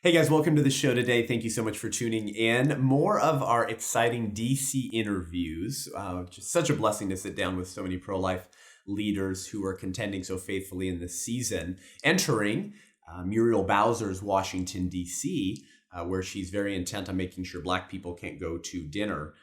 Hey guys, welcome to the show today. Thank you so much for tuning in. More of our exciting DC interviews. Just such a blessing to sit down with so many pro-life leaders who are contending so faithfully in this season. Entering Muriel Bowser's Washington, D.C., where she's very intent on making sure Black people can't go to dinner.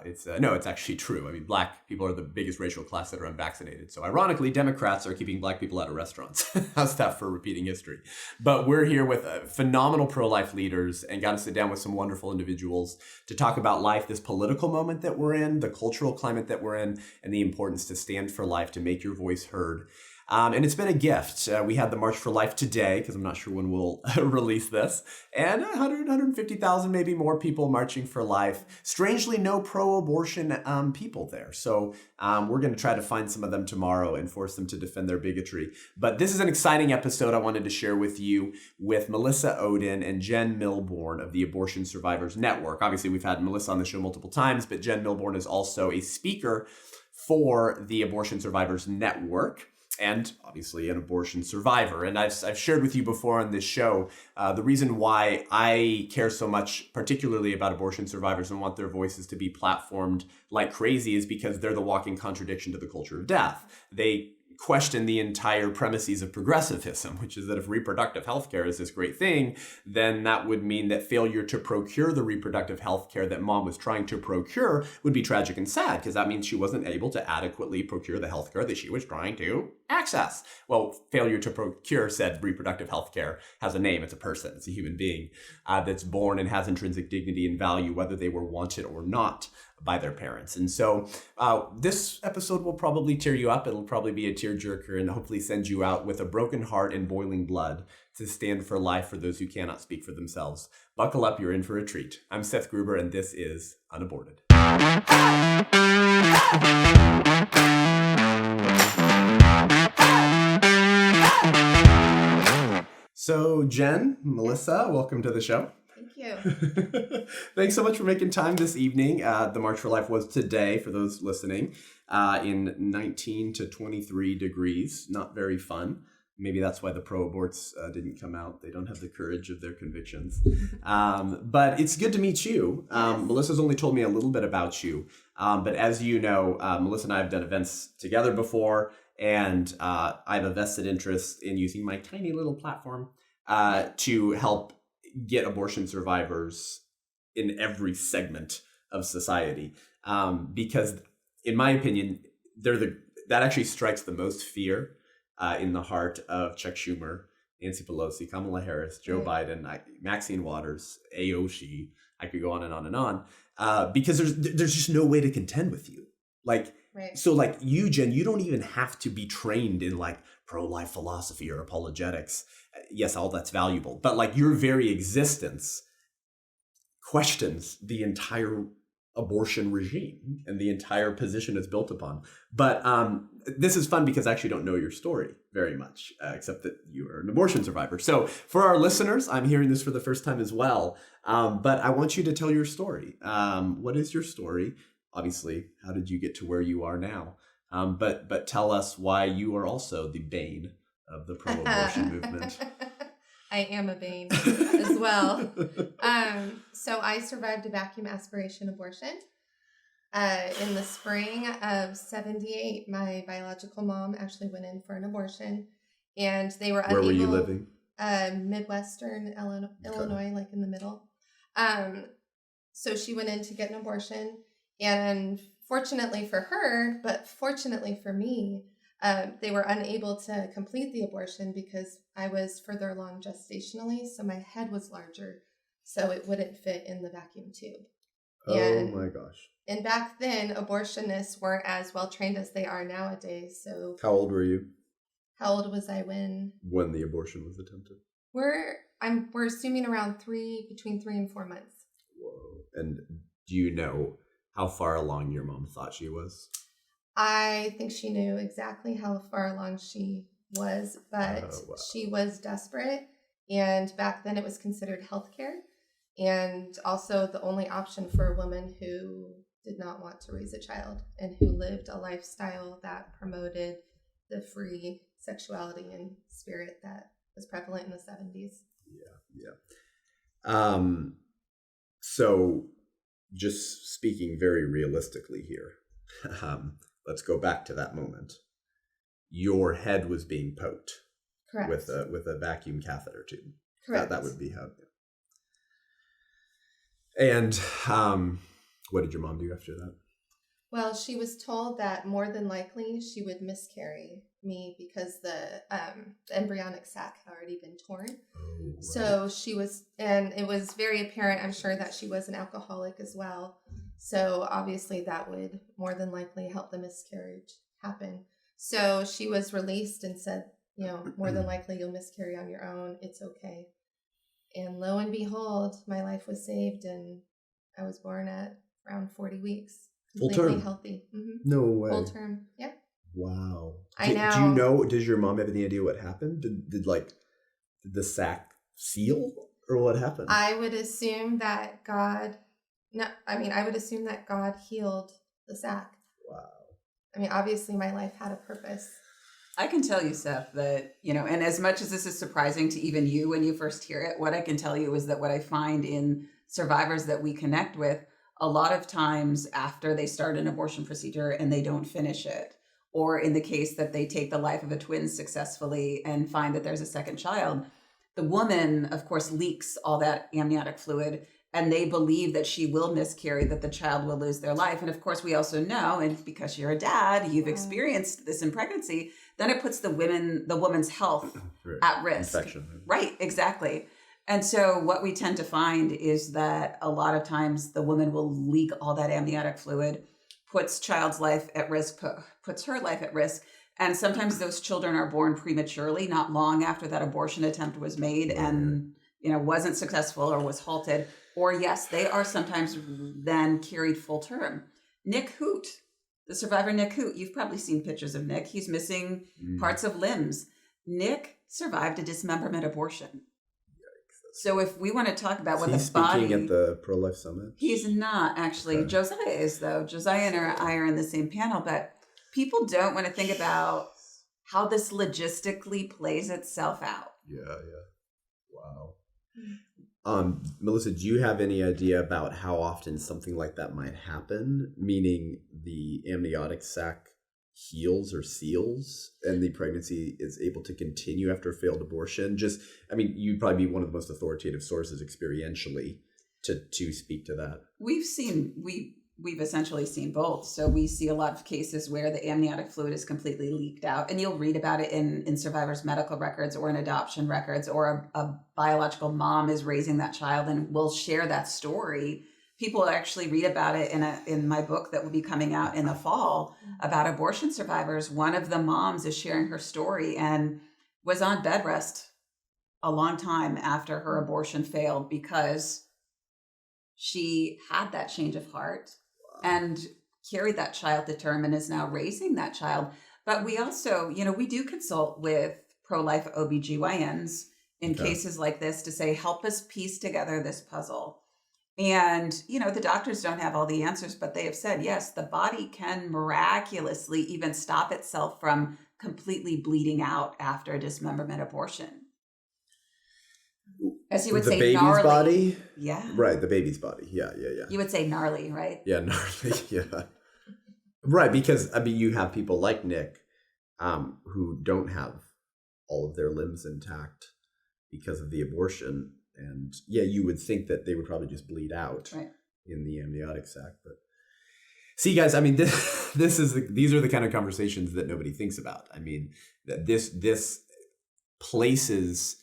It's actually true. I mean, Black people are the biggest racial class that are unvaccinated. So ironically, Democrats are keeping Black people out of restaurants. How's that for repeating history? But we're here with phenomenal pro-life leaders and got to sit down with some wonderful individuals to talk about life, this political moment that we're in, the cultural climate that we're in, and the importance to stand for life, to make your voice heard. And it's been a gift. We had the March for Life today, because I'm not sure when we'll release this, and 150,000, maybe more people marching for life. Strangely, no pro-abortion people there. So we're going to try to find some of them tomorrow and force them to defend their bigotry. But this is an exciting episode I wanted to share with you with Melissa Ohden and Jenn Milbourn of the Abortion Survivors Network. Obviously, we've had Melissa on the show multiple times, but Jenn Milbourn is also a speaker for the Abortion Survivors Network, and obviously an abortion survivor. And I've shared with you before on this show, the reason why I care so much, particularly about abortion survivors and want their voices to be platformed like crazy, is because they're the walking contradiction to the culture of death. They question the entire premises of progressivism, which is that if reproductive health care is this great thing, then that would mean that failure to procure the reproductive health care that mom was trying to procure would be tragic and sad, because that means she wasn't able to adequately procure the health care that she was trying to access. Well, failure to procure said reproductive health care has a name. It's a person. It's a human being that's born and has intrinsic dignity and value, whether they were wanted or not by their parents. And so this episode will probably tear you up. It'll probably be a tearjerker and hopefully send you out with a broken heart and boiling blood to stand for life for those who cannot speak for themselves. Buckle up, you're in for a treat. I'm Seth Gruber, and this is UnAborted. So Jenn, Melissa, welcome to the show. Thank you. Thanks so much for making time this evening. The March for Life was today, for those listening, in 19 to 23 degrees. Not very fun. Maybe that's why the pro-aborts didn't come out. They don't have the courage of their convictions. But it's good to meet you. Yes. Melissa's only told me a little bit about you. But as you know, Melissa and I have done events together before, and I have a vested interest in using my tiny little platform to help get abortion survivors in every segment of society. Because in my opinion, that actually strikes the most fear in the heart of Chuck Schumer, Nancy Pelosi, Kamala Harris, Joe Biden, Maxine Waters, AOC. I could go on and on and on, because there's just no way to contend with you. So like you, Jenn, you don't even have to be trained in like pro-life philosophy or apologetics. Yes, all that's valuable, but like your very existence questions the entire abortion regime and the entire position it's built upon. But this is fun because I actually don't know your story very much, except that you are an abortion survivor. So for our listeners, I'm hearing this for the first time as well, but I want you to tell your story. What is your story? Obviously, how did you get to where you are now? But tell us why you are also the Bane of the pro-abortion movement. I am a Bane as well. So I survived a vacuum aspiration abortion. In the spring of 78, my biological mom actually went in for an abortion, and they were unable. Where were you living? Midwestern Illinois, like in the middle. So she went in to get an abortion, and fortunately for her, but fortunately for me, they were unable to complete the abortion because I was further along gestationally, so my head was larger, so it wouldn't fit in the vacuum tube. Oh my gosh. And back then, abortionists weren't as well trained as they are nowadays. So how old were you? How old was I when the abortion was attempted? We're assuming around between 3 and 4 months. Whoa. And do you know how far along your mom thought she was? I think she knew exactly how far along she was, but she was desperate. And back then it was considered healthcare, and also the only option for a woman who did not want to raise a child and who lived a lifestyle that promoted the free sexuality and spirit that was prevalent in the 70s. Yeah. So just speaking very realistically here, let's go back to that moment. Your head was being poked. Correct. with a vacuum catheter tube. Correct. That would be how. And what did your mom do after that? Well, she was told that more than likely she would miscarry me because the embryonic sac had already been torn. Oh, right. So she was, and it was very apparent, I'm sure, that she was an alcoholic as well. So obviously that would more than likely help the miscarriage happen. So she was released and said, more than likely you'll miscarry on your own. It's okay. And lo and behold, my life was saved and I was born at around 40 weeks. Full Completely term? Healthy. Mm-hmm. No way. Full term. Yeah. Wow. I know. Do you know, does your mom have any idea what happened? Did the sac seal or what happened? I would assume that God healed the sac. Wow. I mean, obviously my life had a purpose. I can tell you, Seth, that, and as much as this is surprising to even you when you first hear it, what I can tell you is that what I find in survivors that we connect with, a lot of times after they start an abortion procedure and they don't finish it, or in the case that they take the life of a twin successfully and find that there's a second child, the woman, of course, leaks all that amniotic fluid and they believe that she will miscarry, that the child will lose their life. And of course, we also know, and because you're a dad, you've experienced this in pregnancy, then it puts the woman's health at risk. Infection. Right, exactly. And so what we tend to find is that a lot of times the woman will leak all that amniotic fluid, puts child's life at risk, puts her life at risk. And sometimes those children are born prematurely, not long after that abortion attempt was made and, wasn't successful or was halted. Or yes, they are sometimes then carried full term. Nick Hoot, the survivor Nick Hoot, you've probably seen pictures of Nick. He's missing parts of limbs. Nick survived a dismemberment abortion. So if we want to talk about what the body... He's speaking at the Pro-Life Summit? He's not, actually. Okay. Josiah is, though. Josiah and I are in the same panel, but people don't want to think about how this logistically plays itself out. Yeah. Wow. Melissa, do you have any idea about how often something like that might happen? Meaning the amniotic sac heals or seals and the pregnancy is able to continue after a failed abortion? You'd probably be one of the most authoritative sources experientially to speak to that. We've essentially seen both. So we see a lot of cases where the amniotic fluid is completely leaked out, and you'll read about it in survivors' medical records or in adoption records, or a biological mom is raising that child and will share that story. People actually read about it in my book that will be coming out in the fall about abortion survivors. One of the moms is sharing her story and was on bed rest a long time after her abortion failed because she had that change of heart and carried that child to term and is now raising that child. But we also, we do consult with pro-life OBGYNs in cases like this to say, help us piece together this puzzle. And, the doctors don't have all the answers, but they have said, yes, the body can miraculously even stop itself from completely bleeding out after a dismemberment abortion. As you would say, baby's gnarly. Body? Yeah. Right, the baby's body. Yeah. You would say gnarly, right? Yeah, gnarly, yeah. Right, because, you have people like Nick who don't have all of their limbs intact because of the abortion. And yeah, you would think that they would probably just bleed out in the amniotic sac. But see, guys, these are the kind of conversations that nobody thinks about. That this places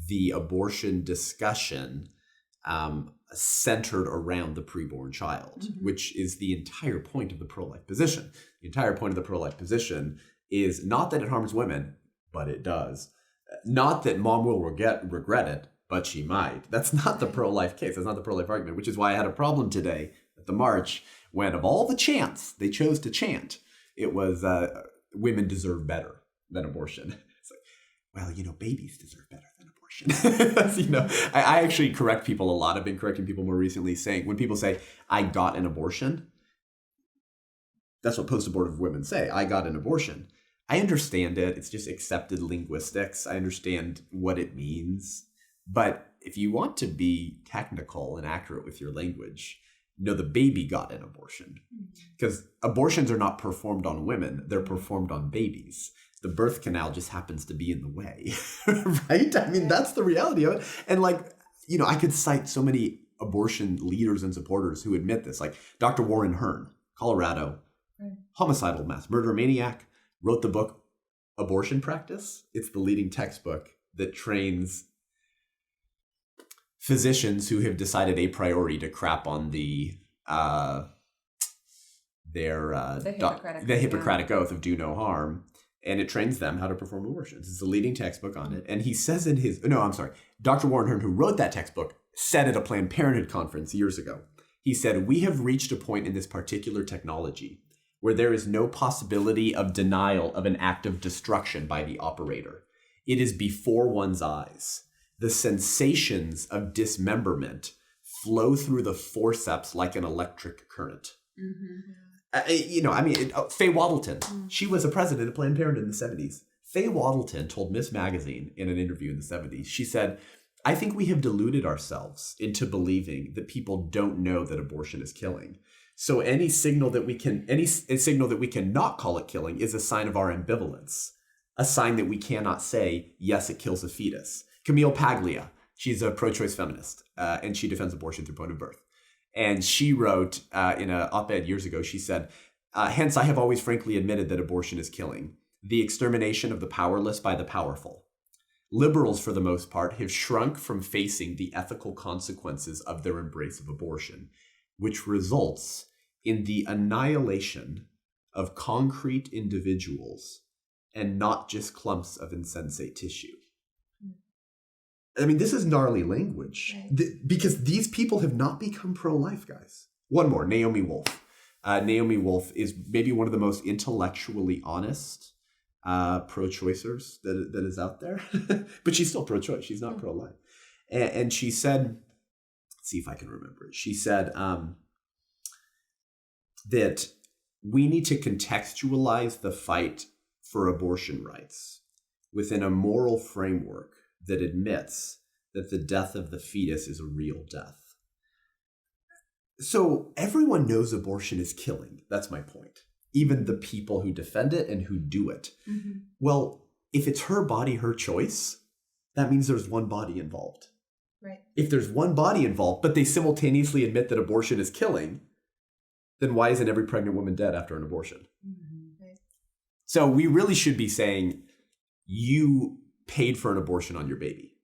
the abortion discussion centered around the preborn child, which is the entire point of the pro-life position. The entire point of the pro-life position is not that it harms women, but it does. Not that mom will regret it, but she might. That's not the pro-life case. That's not the pro-life argument, which is why I had a problem today at the march when, of all the chants they chose to chant, it was women deserve better than abortion. It's like, well, babies deserve better than abortion. I actually correct people a lot. I've been correcting people more recently, saying when people say, I got an abortion, that's what post-abortive women say. I got an abortion. I understand it. It's just accepted linguistics. I understand what it means. But if you want to be technical and accurate with your language, no, the baby got an abortion. Because abortions are not performed on women, they're performed on babies. The birth canal just happens to be in the way, right? I mean, that's the reality of it. And like, you know, I could cite so many abortion leaders and supporters who admit this, like Dr. Warren Hearn, Colorado, homicidal mass murder maniac, wrote the book Abortion Practice. It's the leading textbook that trains physicians who have decided a priori to crap on the Hippocratic Oath of do no harm. And it trains them how to perform abortions. It's a leading textbook on it. And he says in his, Dr. Warren Hearn, who wrote that textbook, said at a Planned Parenthood conference years ago, he said, "We have reached a point in this particular technology where there is no possibility of denial of an act of destruction by the operator. It is before one's eyes. The sensations of dismemberment flow through the forceps like an electric current." Faye Waddleton, she was a president of Planned Parenthood in the 70s. Faye Waddleton told Miss Magazine in an interview in the 70s, she said, "I think we have deluded ourselves into believing that people don't know that abortion is killing. So any signal that we can not call it killing is a sign of our ambivalence, a sign that we cannot say, yes, it kills a fetus." Camille Paglia, she's a pro-choice feminist, and she defends abortion through point of birth. And she wrote in an op-ed years ago, she said, "Hence, I have always frankly admitted that abortion is killing. The extermination of the powerless by the powerful. Liberals, for the most part, have shrunk from facing the ethical consequences of their embrace of abortion, which results in the annihilation of concrete individuals and not just clumps of insensate tissue." I mean, this is gnarly language, because these people have not become pro-life, guys. One more, Naomi Wolfe. Naomi Wolfe is maybe one of the most intellectually honest pro-choicers that is out there. But she's still pro-choice. She's not pro-life. And she said, let's see if I can remember it. She said that we need to contextualize the fight for abortion rights within a moral framework that admits that the death of the fetus is a real death. So everyone knows abortion is killing. That's my point. Even the people who defend it and who do it. Well, if it's her body, her choice, that means there's one body involved. Right. If there's one body involved, but they simultaneously admit that abortion is killing, then why isn't every pregnant woman dead after an abortion? Right. So we really should be saying, you paid for an abortion on your baby,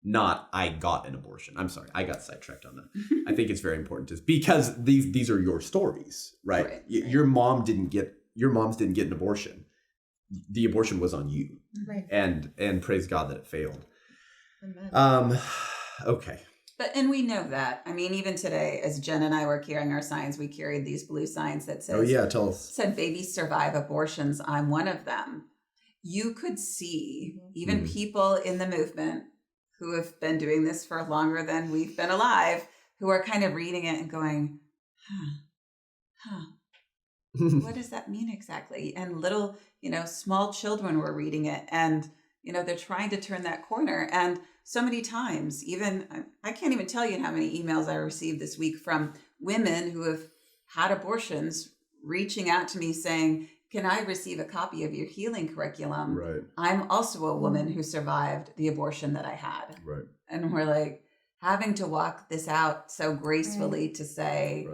not I got an abortion. I'm sorry, I got sidetracked on that. I think it's very important because these are your stories, right? Your moms didn't get an abortion. The abortion was on you, right? And praise God that it failed. Amen. Okay. And we know that. I mean, even today, as Jen and I were carrying our signs, we carried these blue signs that said, tell us. Said babies survive abortions. I'm one of them. You could see even people in the movement who have been doing this for longer than we've been alive, who are kind of reading it and going, what does that mean exactly? And little, small children were reading it and, they're trying to turn that corner. And so many times, even, I can't even tell you how many emails I received this week from women who have had abortions reaching out to me saying, "Can I receive a copy of your healing curriculum? Right. I'm also a woman who survived the abortion that I had." Right. And we're like having to walk this out so gracefully to say,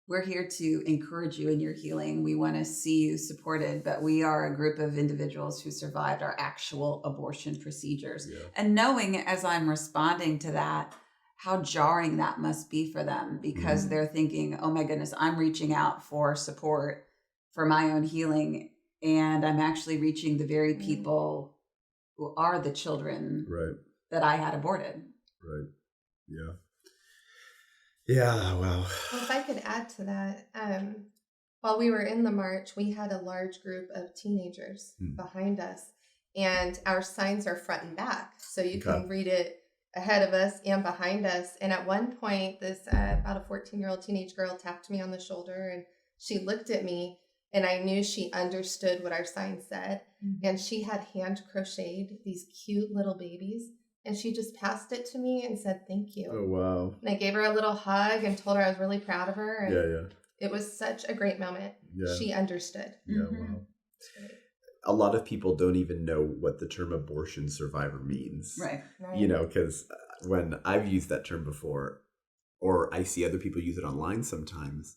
we're here to encourage you in your healing. We want to see you supported, but we are a group of individuals who survived our actual abortion procedures. Yeah. And knowing as I'm responding to that, how jarring that must be for them because they're thinking, oh my goodness, I'm reaching out for support for my own healing. And I'm actually reaching the very people who are the children that I had aborted. Right. Yeah. Yeah. Wow. Well, if I could add to that, while we were in the march, we had a large group of teenagers behind us and our signs are front and back. So you can read it ahead of us and behind us. And at one point, this about a 14-year-old teenage girl tapped me on the shoulder and she looked at me and I knew she understood what our sign said. And she had hand crocheted these cute little babies and she just passed it to me and said, thank you. Oh, wow. And I gave her a little hug and told her I was really proud of her. And Yeah. it was such a great moment. Yeah. She understood. Yeah, Mm-hmm. wow. A lot of people don't even know what the term abortion survivor means. Right. You know, because when I've used that term before, or I see other people use it online sometimes,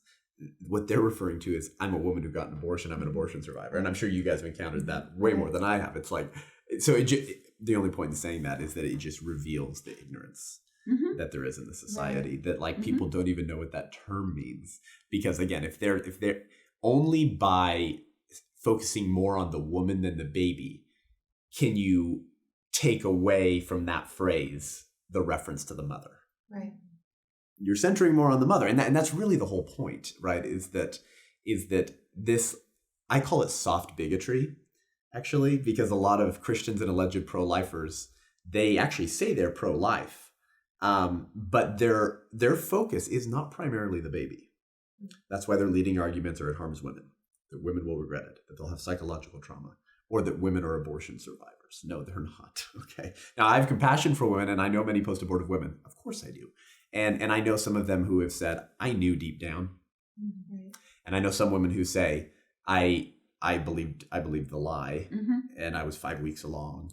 what they're referring to is, I'm a woman who got an abortion, I'm an abortion survivor. And I'm sure you guys have encountered that way more than I have. It's like, so the only point in saying that is that it just reveals the ignorance that there is in the society, that like people don't even know what that term means. Because again, if they're only by focusing more on the woman than the baby, can you take away from that phrase the reference to the mother. Right. You're centering more on the mother. And that's really the whole point, right? Is that this, I call it soft bigotry, actually, because a lot of Christians and alleged pro-lifers, they actually say they're pro-life, but their focus is not primarily the baby. That's why their leading arguments are it harms women, that women will regret it, that they'll have psychological trauma, or that women are abortion survivors. No, they're not. Okay. Now, I have compassion for women, and I know many post-abortive women. Of course I do. And I know some of them who have said, I knew deep down. Mm-hmm. And I know some women who say, I believed the lie, and I was 5 weeks along,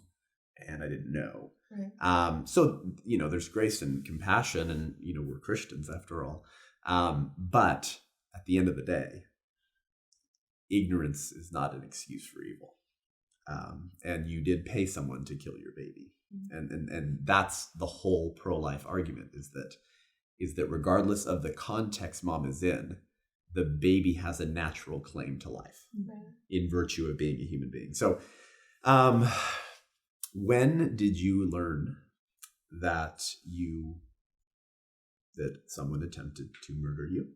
and I didn't know. Right. So, there's grace and compassion, and, we're Christians after all. But at the end of the day, ignorance is not an excuse for evil. And you did pay someone to kill your baby. And that's the whole pro-life argument, is that regardless of the context mom is in, the baby has a natural claim to life in virtue of being a human being. So when did you learn that someone attempted to murder you?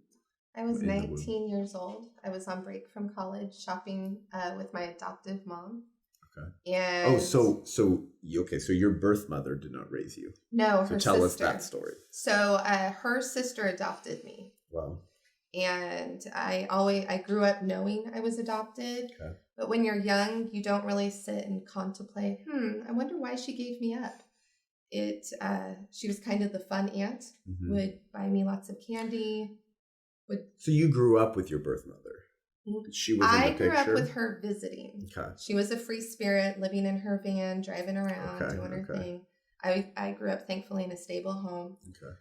I was 19 years old. I was on break from college shopping with my adoptive mom. Okay. And so your birth mother did not raise you. No, so her tell sister. us that story. So her sister adopted me. Wow. And I grew up knowing I was adopted. Okay. But when you're young, you don't really sit and contemplate, I wonder why she gave me up. She was kind of the fun aunt, would buy me lots of candy. So you grew up with your birth mother? She was in the picture? I grew up with her visiting. Okay. She was a free spirit, living in her van, driving around, doing her thing. I grew up, thankfully, in a stable home. Okay.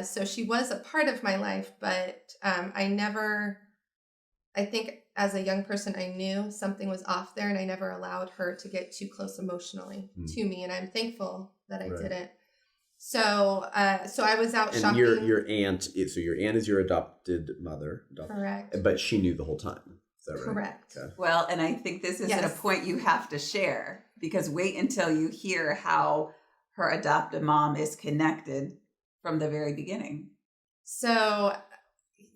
So she was a part of my life, but I think as a young person, I knew something was off there, and I never allowed her to get too close emotionally to me, and I'm thankful that I didn't. So I was out shopping. Your aunt is your adopted mother. Correct. But she knew the whole time. Is that right? Correct. Okay. Well, and I think this is at a point you have to share, because wait until you hear how her adoptive mom is connected from the very beginning. So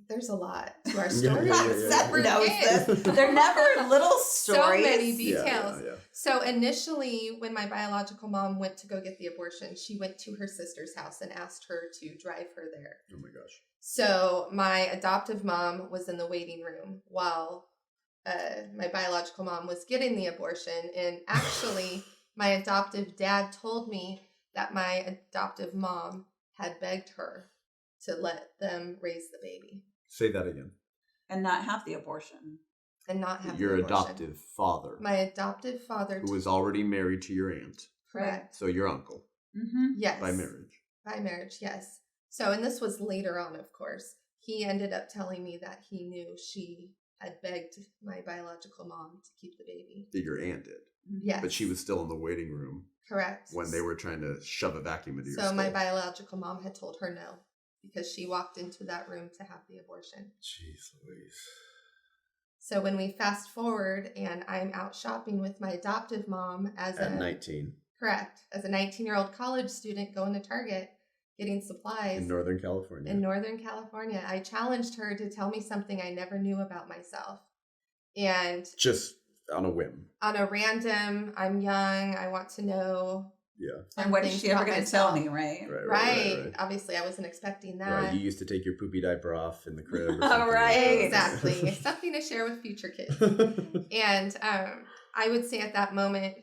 there's a lot to our story. Seth knows this. They're never little stories. So many details. Yeah. So initially, when my biological mom went to go get the abortion, she went to her sister's house and asked her to drive her there. Oh my gosh. So my adoptive mom was in the waiting room while my biological mom was getting the abortion. And actually, my adoptive dad told me that my adoptive mom had begged her to let them raise the baby. Say that again. And not have the abortion. And not have your the abortion. Adoptive father. My adoptive father. Who was already married to your aunt. Correct. So your uncle. Yes. By marriage. By marriage, yes. So, and this was later on, of course. He ended up telling me that he knew she had begged my biological mom to keep the baby. That your aunt did. Yes. But she was still in the waiting room. Correct. When they were trying to shove a vacuum into your skull. So my biological mom had told her no, because she walked into that room to have the abortion. Jeez Louise. So when we fast forward and I'm out shopping with my adoptive mom at 19. Correct. As a 19-year-old college student going to Target, getting supplies. In Northern California. In Northern California. I challenged her to tell me something I never knew about myself. And just on a whim. On a random, I'm young, I want to know. Yeah. And what is she ever going to tell me, right? Right. Obviously, I wasn't expecting that. Right. You used to take your poopy diaper off in the crib. Or something. Right. Exactly. Something to share with future kids. And I would say at that moment,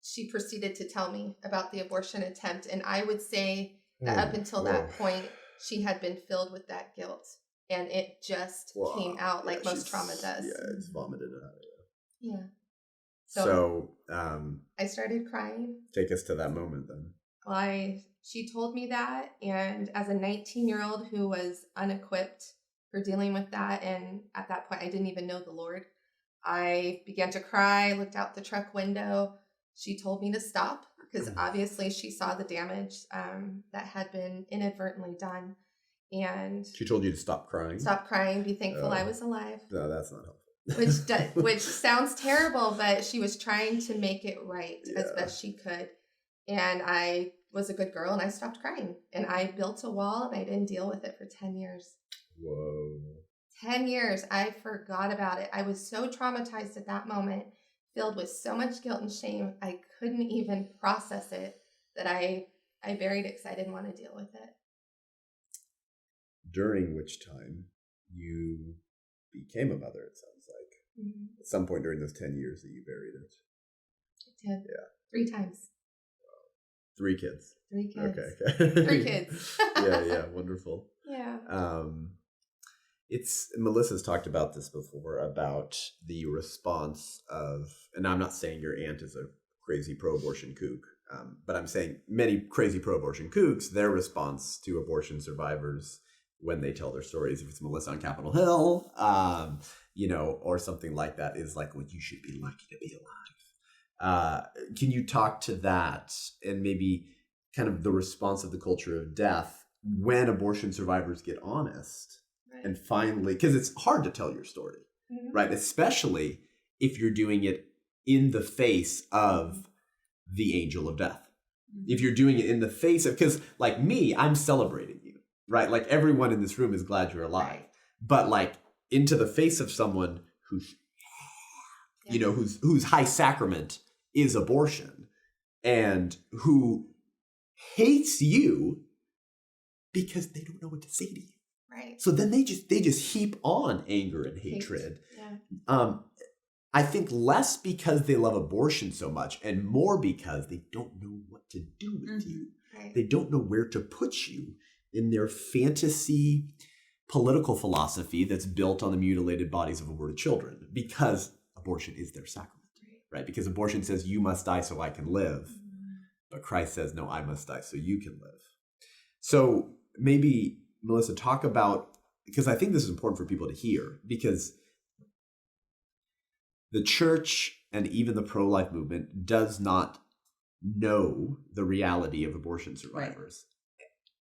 she proceeded to tell me about the abortion attempt. And I would say that up until that point, she had been filled with that guilt. And it just came out like most trauma does. Yeah, it's vomited out. Yeah. So I started crying. Take us to that moment then. Well, she told me that. And as a 19-year-old who was unequipped for dealing with that, and at that point, I didn't even know the Lord, I began to cry, looked out the truck window. She told me to stop because obviously she saw the damage that had been inadvertently done. And she told you to stop crying. Stop crying. Be thankful I was alive. No, that's not helpful. Which sounds terrible, but she was trying to make it right as best she could. And I was a good girl, and I stopped crying. And I built a wall, and I didn't deal with it for 10 years. Whoa. 10 years. I forgot about it. I was so traumatized at that moment, filled with so much guilt and shame, I couldn't even process it, that I buried it because I didn't want to deal with it. During which time you became a mother, it sounds like. Mm-hmm. At some point during those 10 years that you buried it. I did. Yeah. 3 times. Wow. 3 kids. 3 kids. Okay. 3 kids. Yeah, wonderful. Yeah. Melissa's talked about this before, about the response of, and I'm not saying your aunt is a crazy pro-abortion kook, but I'm saying many crazy pro-abortion kooks, their response to abortion survivors when they tell their stories, if it's Melissa on Capitol Hill, or something like that, is like, well, you should be lucky to be alive. Can you talk to that and maybe kind of the response of the culture of death when abortion survivors get honest? Right. And finally, because it's hard to tell your story, mm-hmm. right? Especially if you're doing it in the face of the angel of death. Mm-hmm. If you're doing it in the face of, because like me, I'm celebrating you. Right? Like everyone in this room is glad you're alive, right. But like into the face of someone who's, whose high sacrament is abortion and who hates you because they don't know what to say to you. Right. So then they just heap on anger and hatred. Yeah. I think less because they love abortion so much and more because they don't know what to do with mm-hmm. you. Right. They don't know where to put you in their fantasy political philosophy that's built on the mutilated bodies of aborted children, because abortion is their sacrament, right? Because abortion says you must die so I can live, but Christ says, no, I must die so you can live. So maybe, Melissa, talk about, because I think this is important for people to hear, because the church and even the pro-life movement does not know the reality of abortion survivors. Right.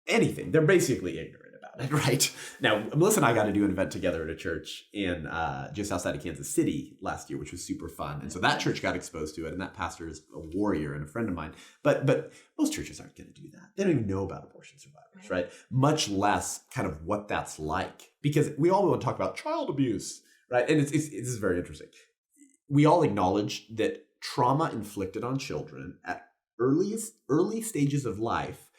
Anything. They're basically ignorant about it, right? Now, Melissa and I got to do an event together at a church in just outside of Kansas City last year, which was super fun. And so that church got exposed to it, and that pastor is a warrior and a friend of mine. But most churches aren't going to do that. They don't even know about abortion survivors, right? Much less kind of what that's like. Because we all want to talk about child abuse, right? And this is very interesting. We all acknowledge that trauma inflicted on children at early stages of life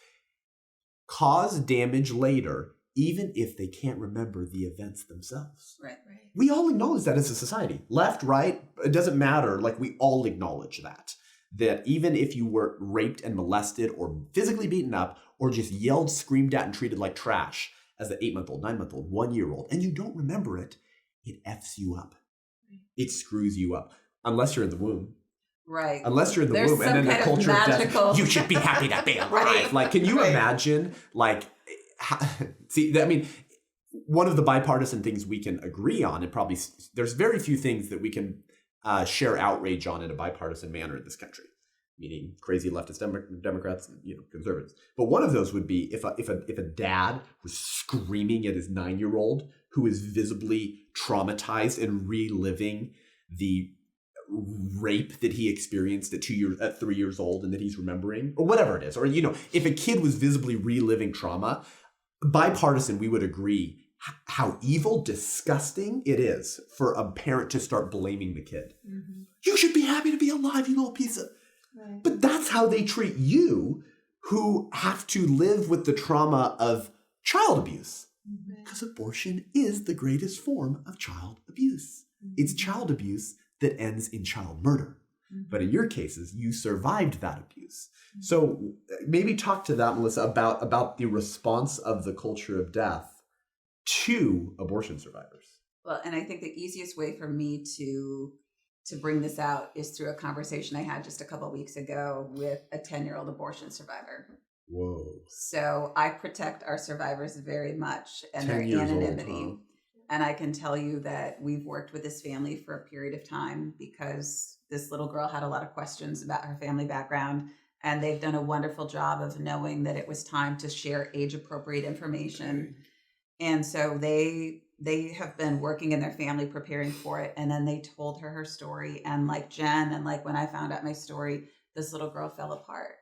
cause damage later, even if they can't remember the events themselves. Right. We all acknowledge that as a society. Left, right, it doesn't matter. Like, we all acknowledge that even if you were raped and molested or physically beaten up or just yelled, screamed at, and treated like trash as an 8-month-old, 9-month-old, 1-year-old, and you don't remember it, it F's you up. It screws you up. Unless you're in the womb. Right. Unless you're in the womb, and then the culture of death, you should be happy to be alive. Right. Like, can you imagine, like, one of the bipartisan things we can agree on, and probably there's very few things that we can share outrage on in a bipartisan manner in this country, meaning crazy leftist Democrats and conservatives. But one of those would be if a dad was screaming at his 9-year-old who is visibly traumatized and reliving the rape that he experienced at 3 years old and that he's remembering, or whatever it is, or if a kid was visibly reliving trauma, bipartisan, we would agree how evil, disgusting it is for a parent to start blaming the kid. Mm-hmm. You should be happy to be alive, you little piece of. Right. But that's how they treat you, who have to live with the trauma of child abuse, because abortion is the greatest form of child abuse. Mm-hmm. It's child abuse that ends in child murder. But in your cases, you survived that abuse. So maybe talk to that, Melissa, about the response of the culture of death to abortion survivors. Well, and I think the easiest way for me to bring this out is through a conversation I had just a couple of weeks ago with a 10-year-old abortion survivor. Whoa. So I protect our survivors very much and their 10 years anonymity. old, huh? And I can tell you that we've worked with this family for a period of time because this little girl had a lot of questions about her family background. And they've done a wonderful job of knowing that it was time to share age-appropriate information. Okay. And so they have been working in their family preparing for it. And then they told her story. And like Jen, and like when I found out my story, this little girl fell apart.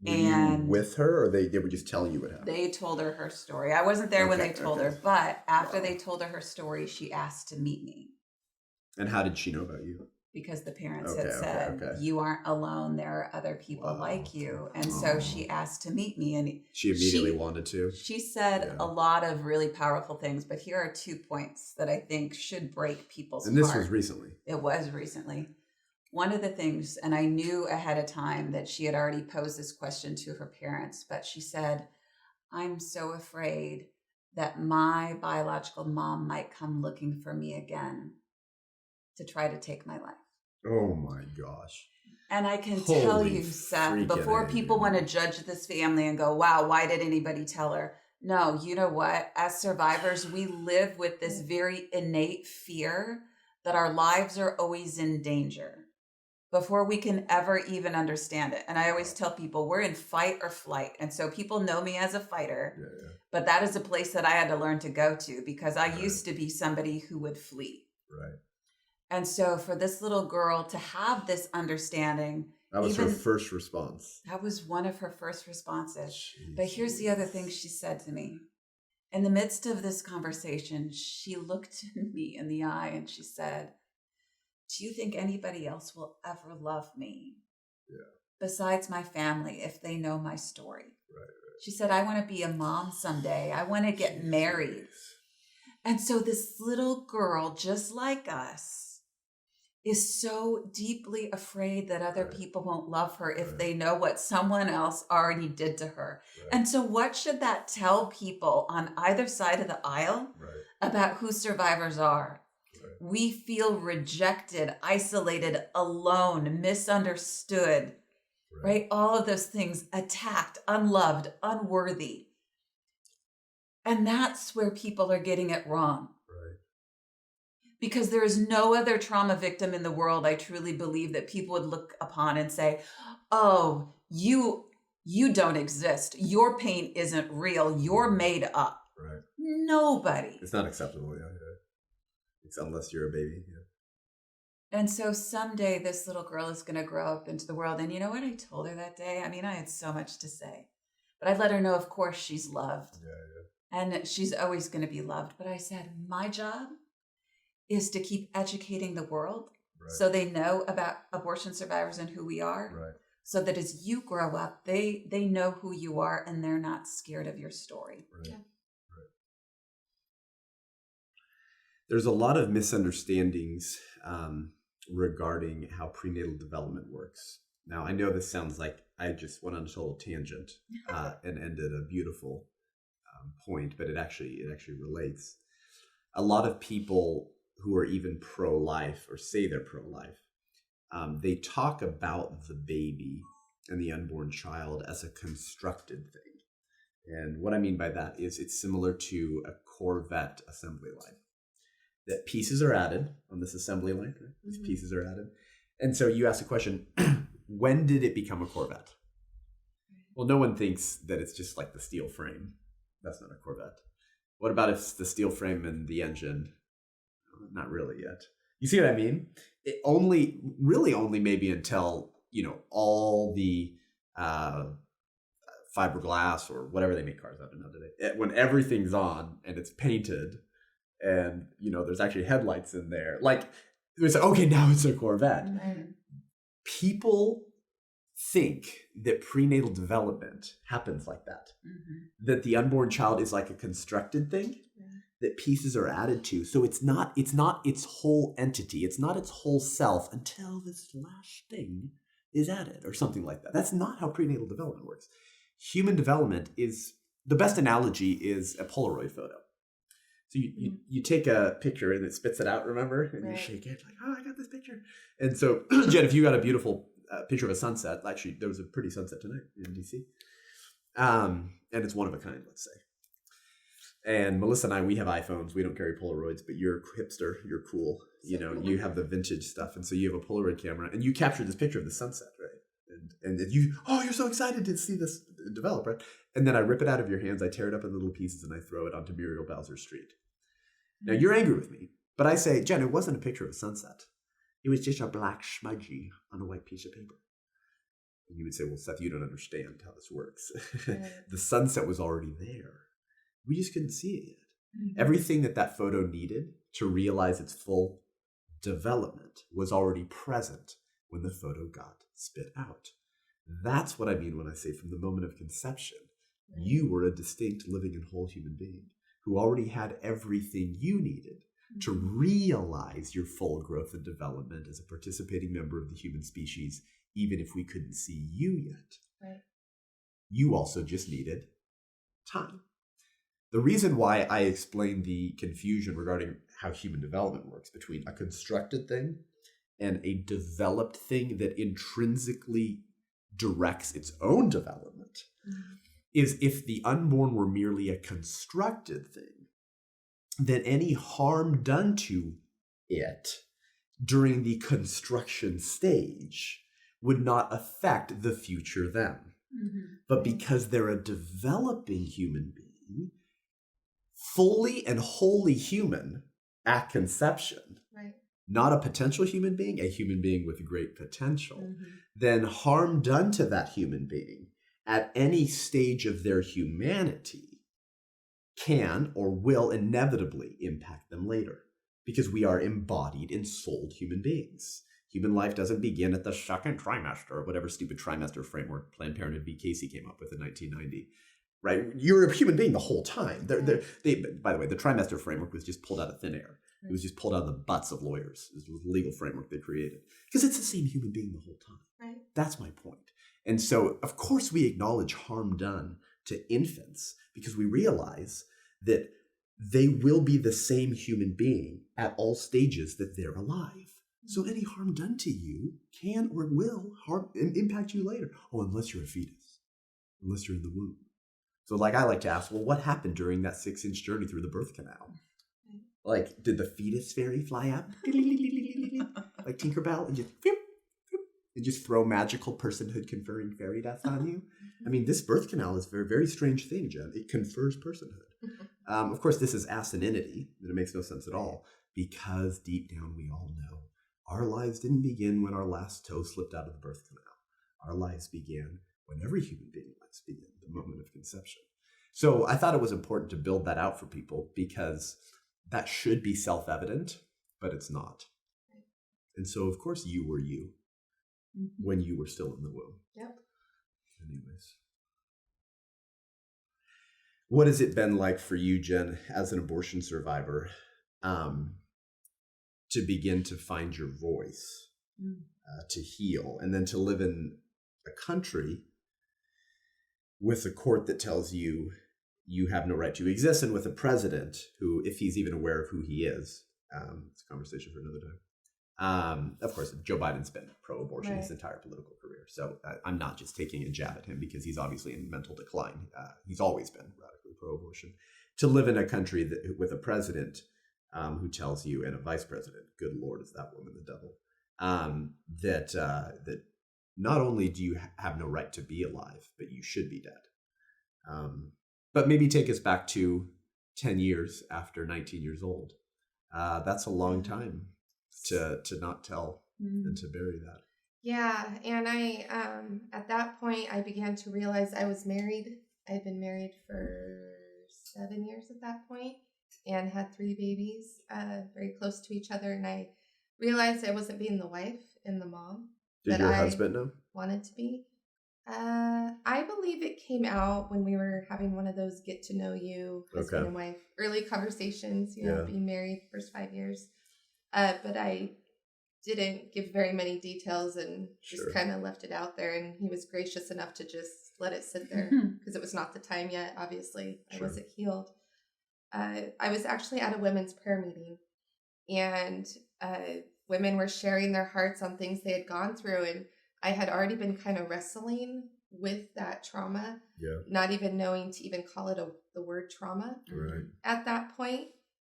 Were you with her, or they were just telling you what happened? They told her story. I wasn't there when they told her, but after Wow. they told her story, she asked to meet me. And how did she know about you? Because the parents had said, okay. you aren't alone. There are other people like you. And so she asked to meet me. And She immediately wanted to. She said a lot of really powerful things, but here are 2 points that I think should break people's And this heart. was recently. It was recently. One of the things, and I knew ahead of time that she had already posed this question to her parents, but she said, I'm so afraid that my biological mom might come looking for me again to try to take my life. Oh my gosh. And I can tell Holy you, Seth, freaking before A, people man. want to judge this family and go, wow, why did anybody tell her? No, you know what? As survivors, we live with this very innate fear that our lives are always in danger before we can ever even understand it. And I always tell people we're in fight or flight. And so people know me as a fighter, but that is a place that I had to learn to go to because I used to be somebody who would flee. Right. And so for this little girl to have this understanding, That was her first response. that was one of her first responses. Jeez. But here's the other thing she said to me. In the midst of this conversation, she looked me in the eye and she said, do you think anybody else will ever love me besides my family if they know my story? Right. She said, I want to be a mom someday. I want to get married. And so this little girl, just like us, is so deeply afraid that other people won't love her if they know what someone else already did to her. And so what should that tell people on either side of the aisle about who survivors are? We feel rejected, isolated, alone, misunderstood, right? All of those things, attacked, unloved, unworthy. And that's where people are getting it wrong. Because there is no other trauma victim in the world, I truly believe, that people would look upon and say, oh, you don't exist. Your pain isn't real. You're made up. Right. Nobody. It's not acceptable, It's unless you're a baby. And so someday this little girl is going to grow up into the world. And you know what I told her that day? I mean, I had so much to say. But I let her know, of course, she's loved. And she's always going to be loved. But I said, my job is to keep educating the world so they know about abortion survivors and who we are. So that as you grow up, they know who you are and they're not scared of your story. There's a lot of misunderstandings regarding how prenatal development works. Now, I know this sounds like I just went on a total tangent and ended a beautiful point, but it actually relates. A lot of people who are even pro-life or say they're pro-life, they talk about the baby and the unborn child as a constructed thing. And what I mean by that is it's similar to a Corvette assembly line. That pieces are added on this assembly line. Right? These pieces are added. And so you ask the question, when did it become a Corvette? Well, no one thinks that it's just like the steel frame. That's not a Corvette. What about if it's the steel frame and the engine? Not really yet. You see what I mean? It really only maybe until, all the fiberglass or whatever they make cars out of now today. When everything's on and it's painted and, there's actually headlights in there. Like, it's like, okay, now it's a Corvette. People think that prenatal development happens like that. That the unborn child is like a constructed thing that pieces are added to. So it's not its whole entity. It's not its whole self until this last thing is added or something like that. That's not how prenatal development works. Human development is, the best analogy is a Polaroid photo. So you take a picture and it spits it out, remember? And you shake it like, oh, I got this picture. And so, Jen, if you got a beautiful picture of a sunset, actually, there was a pretty sunset tonight in DC. And it's one of a kind, let's say. And Melissa and I, we have iPhones. We don't carry Polaroids, but you're a hipster. You're cool. You know, you have the vintage stuff. And so you have a Polaroid camera and you captured this picture of the sunset, right? And you, oh, you're so excited to see this develop, right? And then I rip it out of your hands. I tear it up in little pieces and I throw it onto Muriel Bowser Street. Now, you're angry with me, but I say, Jen, it wasn't a picture of a sunset. It was just a black smudgy on a white piece of paper. And you would say, well, Seth, you don't understand how this works. The sunset was already there. We just couldn't see it yet. Everything that photo needed to realize its full development was already present when the photo got spit out. That's what I mean when I say from the moment of conception, you were a distinct, living, and whole human being who already had everything you needed to realize your full growth and development as a participating member of the human species, even if we couldn't see you yet. Right. You also just needed time. The reason why I explained the confusion regarding how human development works between a constructed thing and a developed thing that intrinsically directs its own development is if the unborn were merely a constructed thing, then any harm done to it during the construction stage would not affect the future them. But because they're a developing human being, fully and wholly human at conception, not a potential human being, a human being with great potential, then harm done to that human being at any stage of their humanity can or will inevitably impact them later, because we are embodied, ensouled human beings. Human life doesn't begin at the second trimester, or whatever stupid trimester framework Planned Parenthood v. Casey came up with in 1990. Right? You're a human being the whole time. By the way, the trimester framework was just pulled out of thin air. It was just pulled out of the butts of lawyers. It was the legal framework they created. Because it's the same human being the whole time. Right. That's my point. And so, of course, we acknowledge harm done to infants because we realize that they will be the same human being at all stages that they're alive. So any harm done to you can or will impact you later. Oh, unless you're a fetus. Unless you're in the womb. So like I like to ask, well, what happened during that 6-inch journey through the birth canal? Like, did the fetus fairy fly up? Like Tinkerbell and just throw magical personhood conferring fairy dust on you? I mean, this birth canal is a very, very strange thing, Jen. It confers personhood. Of course, this is asininity, and it makes no sense at all, because deep down we all know our lives didn't begin when our last toe slipped out of the birth canal. Our lives began when every human being lives begin, the moment of conception. So I thought it was important to build that out for people because that should be self-evident, but it's not. And so, of course, you were you when you were still in the womb. Yep. Anyways. What has it been like for you, Jen, as an abortion survivor, to begin to find your voice, to heal, and then to live in a country with a court that tells you you have no right to exist, and with a president who, if he's even aware of who he is, it's a conversation for another time. Of course, Joe Biden's been pro-abortion his entire political career, so I'm not just taking a jab at him because he's obviously in mental decline. He's always been radically pro-abortion. To live in a country with a president who tells you, and a vice president, good Lord, is that woman the devil, that not only do you have no right to be alive, but you should be dead. But maybe take us back to 10 years after 19 years old. That's a long time to not tell and to bury that. Yeah. And I, at that point, I began to realize I was married. I had been married for 7 years at that point and had 3 babies, very close to each other. And I realized I wasn't being the wife and the mom Did that your I husband know? wanted to be. I believe it came out when we were having one of those get to know you husband and wife early conversations, being married the first 5 years. But I didn't give very many details and just kind of left it out there. And he was gracious enough to just let it sit there because it was not the time yet. Obviously, I wasn't healed. I was actually at a women's prayer meeting, and women were sharing their hearts on things they had gone through. And I had already been kind of wrestling with that trauma, not even knowing to even call it the word trauma at that point.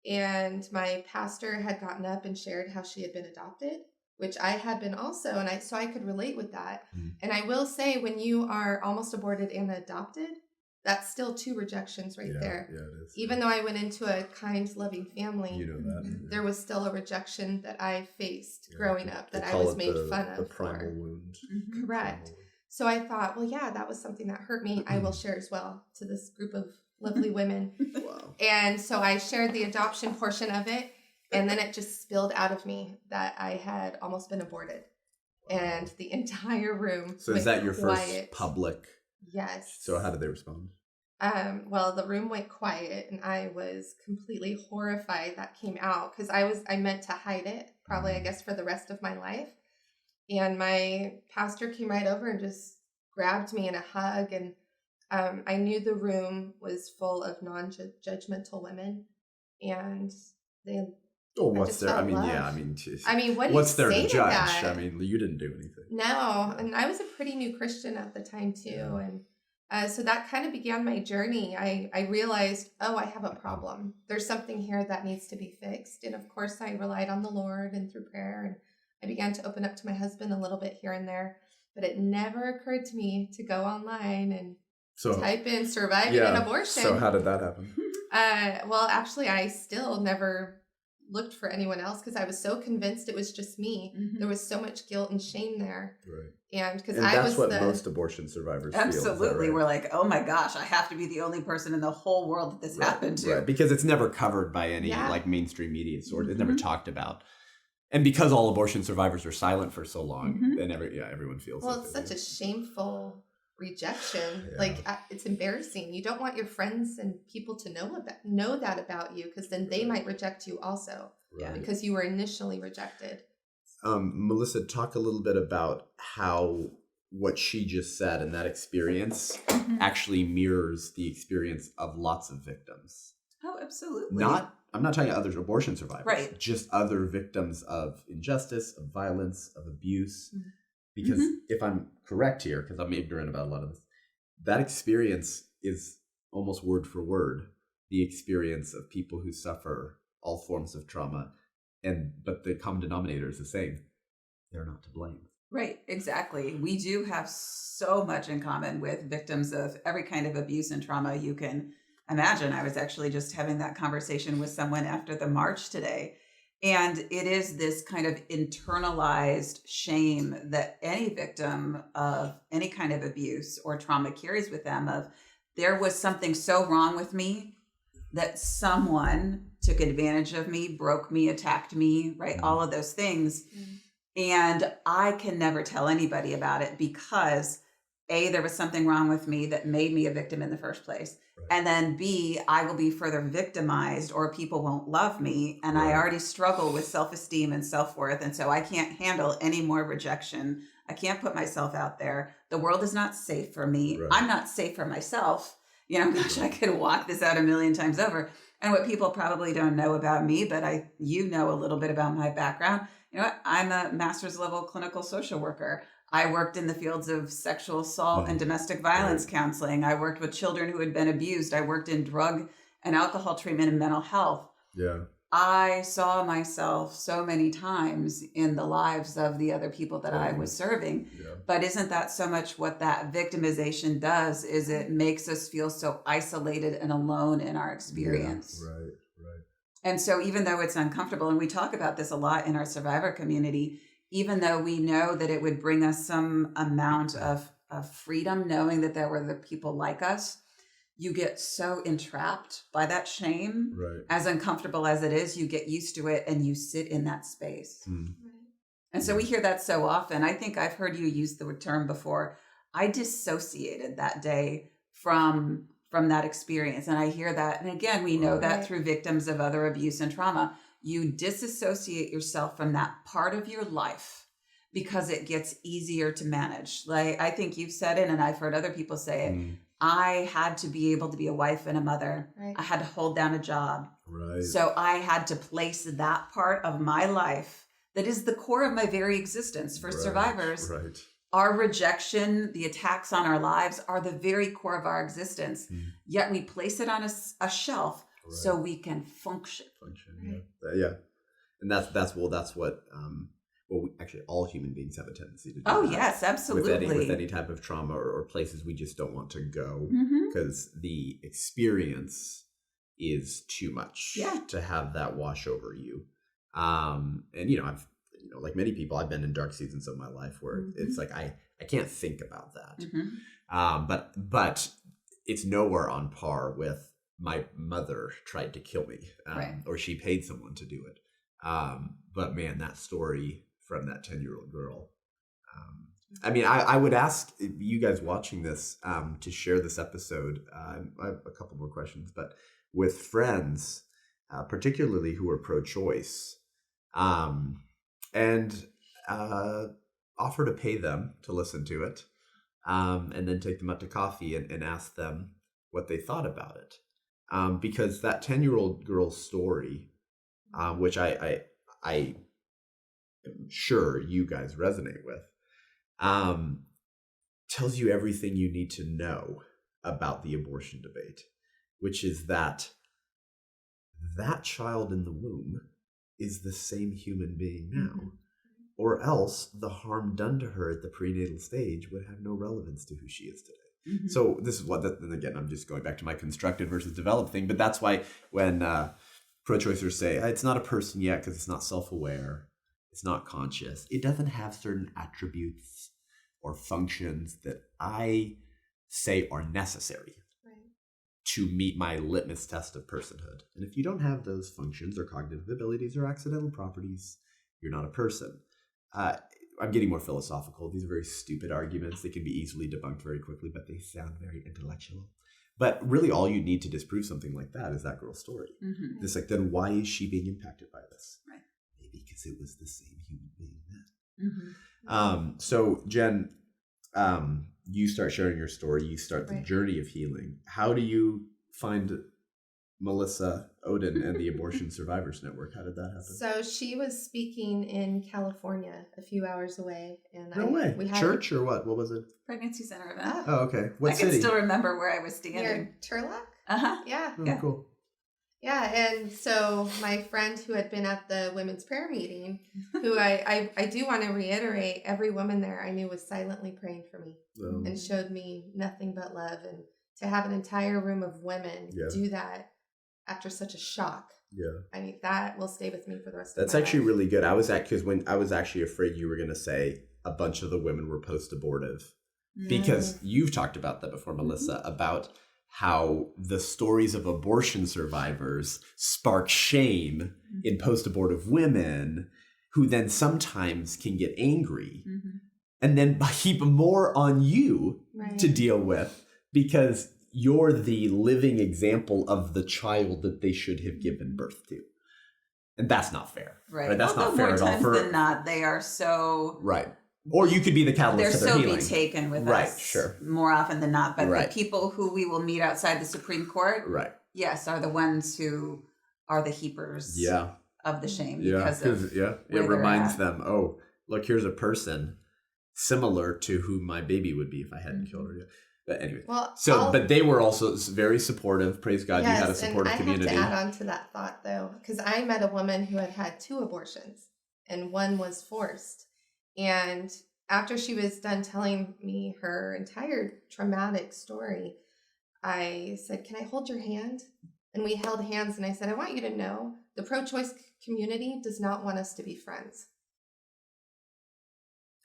And my pastor had gotten up and shared how she had been adopted, which I had been also. And so I could relate with that. And I will say, when you are almost aborted and adopted, that's still 2 rejections there. Yeah, it is. Even though I went into a kind, loving family, there was still a rejection that I faced growing up, that I was made fun of. The primal wound. Correct. So I thought, well, that was something that hurt me. I will share as well to this group of lovely women. Wow. And so I shared the adoption portion of it, and then it just spilled out of me that I had almost been aborted. And the entire room So is that your first public? Yes. So how did they respond? Well, the room went quiet, and I was completely horrified that came out, because I meant to hide it, probably, I guess, for the rest of my life. And my pastor came right over and just grabbed me in a hug, and I knew the room was full of non-judgmental women, and they. Well, what's there? What what's do there you to say judge? that? You didn't do anything. No, and I was a pretty new Christian at the time too, and so that kind of began my journey. I realized, I have a problem. There's something here that needs to be fixed, and of course, I relied on the Lord and through prayer, and I began to open up to my husband a little bit here and there. But it never occurred to me to go online and type in "surviving an abortion." So how did that happen? Well, actually, I still never looked for anyone else, because I was so convinced it was just me. There was so much guilt and shame there. Right. And because that's what most abortion survivors feel. Absolutely. We're like, oh my gosh, I have to be the only person in the whole world that this happened to. Right. Because it's never covered by any mainstream media source. It's never talked about. And because all abortion survivors are silent for so long, then everyone feels well, it's such a shameful rejection. It's embarrassing. You don't want your friends and people to know that about you, because then they might reject you also, because you were initially rejected. Melissa, talk a little bit about how what she just said and that experience actually mirrors the experience of lots of victims. Oh, absolutely. I'm not talking other abortion survivors, right? Just other victims of injustice, of violence, of abuse. Because if I'm correct here, because I'm ignorant about a lot of this, that experience is almost word for word the experience of people who suffer all forms of trauma. But the common denominator is the same. They're not to blame. Right, exactly. We do have so much in common with victims of every kind of abuse and trauma you can imagine. I was actually just having that conversation with someone after the march today. And it is this kind of internalized shame that any victim of any kind of abuse or trauma carries with them of, there was something so wrong with me that someone took advantage of me, broke me, attacked me, right? All of those things. And I can never tell anybody about it because A, there was something wrong with me that made me a victim in the first place. And then B, I will be further victimized or people won't love me. And I already struggle with self-esteem and self-worth. And so I can't handle any more rejection. I can't put myself out there. The world is not safe for me. I'm not safe for myself. I could walk this out a million times over. And what people probably don't know about me, but you know a little bit about my background. You know what? I'm a master's level clinical social worker. I worked in the fields of sexual assault and domestic violence counseling. I worked with children who had been abused. I worked in drug and alcohol treatment and mental health. Yeah. I saw myself so many times in the lives of the other people that I was serving. Yeah. But isn't that so much what that victimization does, is it makes us feel so isolated and alone in our experience. Yeah. Right. And so even though it's uncomfortable, and we talk about this a lot in our survivor community, even though we know that it would bring us some amount of freedom, knowing that there were the people like us, you get so entrapped by that shame. Right. As uncomfortable as it is, you get used to it and you sit in that space. And so we hear that so often. I think I've heard you use the term before, I dissociated that day from that experience. And I hear that. And again, we know that through victims of other abuse and trauma, you disassociate yourself from that part of your life because it gets easier to manage. Like, I think you've said it, and I've heard other people say it. I had to be able to be a wife and a mother. Right. I had to hold down a job. Right. So I had to place that part of my life that is the core of my very existence for survivors. Right. Our rejection, the attacks on our lives are the very core of our existence. Yet we place it on a shelf so we can function. Yeah. And that's what actually all human beings have a tendency to do. Oh, yes, absolutely. With any type of trauma or places we just don't want to go because the experience is too much to have that wash over you. And, I've like many people, I've been in dark seasons of my life where it's like, I can't think about that. But it's nowhere on par with my mother tried to kill me or she paid someone to do it. But man, that story from that 10-year-old girl. I would ask you guys watching this to share this episode. I have a couple more questions, but with friends, particularly who are pro-choice, and offer to pay them to listen to it, and then take them out to coffee and ask them what they thought about it. Because that 10-year-old girl's story, which I am sure you guys resonate with, tells you everything you need to know about the abortion debate, which is that child in the womb is the same human being now, or else the harm done to her at the prenatal stage would have no relevance to who she is today. So this is and again, I'm just going back to my constructed versus developed thing, but that's why when pro-choicers say it's not a person yet because it's not self-aware, it's not conscious, it doesn't have certain attributes or functions that I say are necessary to meet my litmus test of personhood. And if you don't have those functions or cognitive abilities or accidental properties, you're not a person. I'm getting more philosophical. These are very stupid arguments. They can be easily debunked very quickly, but they sound very intellectual. But really all you need to disprove something like that is that girl's story. It's like, then why is she being impacted by this? Right. Maybe because it was the same human being then. So Jenn, you start sharing your story. You start the journey of healing. How do you find Melissa, Ohden, and the Abortion Survivors Network? How did that happen? So she was speaking in California, a few hours away, and we had church or what? What was it? Pregnancy center event. Oh, okay. What city? I can still remember where I was standing. Near Turlock? Yeah. Oh, cool. Yeah, and so my friend who had been at the women's prayer meeting, who I do want to reiterate, every woman there I knew was silently praying for me and showed me nothing but love. And to have an entire room of women do that after such a shock, I mean, that will stay with me for the rest of my life. That's actually really good. I was actually afraid you were going to say a bunch of the women were post-abortive, because you've talked about that before, Melissa, about how the stories of abortion survivors spark shame in post-abortive women who then sometimes can get angry and then heap more on you to deal with because you're the living example of the child that they should have given birth to. And that's not fair. Right? That's not fair at all. More times than not, they are so... Right. Or you could be the catalyst to their healing. They're so be taken with us more often than not. But the people who we will meet outside the Supreme Court, yes, are the ones who are the heapers of the shame. Because it reminds them, oh, look, here's a person similar to who my baby would be if I hadn't killed her yet. But anyway, but they were also very supportive. Praise God, you had a supportive community. I have to add on to that thought, though, because I met a woman who had 2 abortions, and one was forced. And after she was done telling me her entire traumatic story, I said, "Can I hold your hand?" And we held hands, and I said, "I want you to know the pro-choice community does not want us to be friends."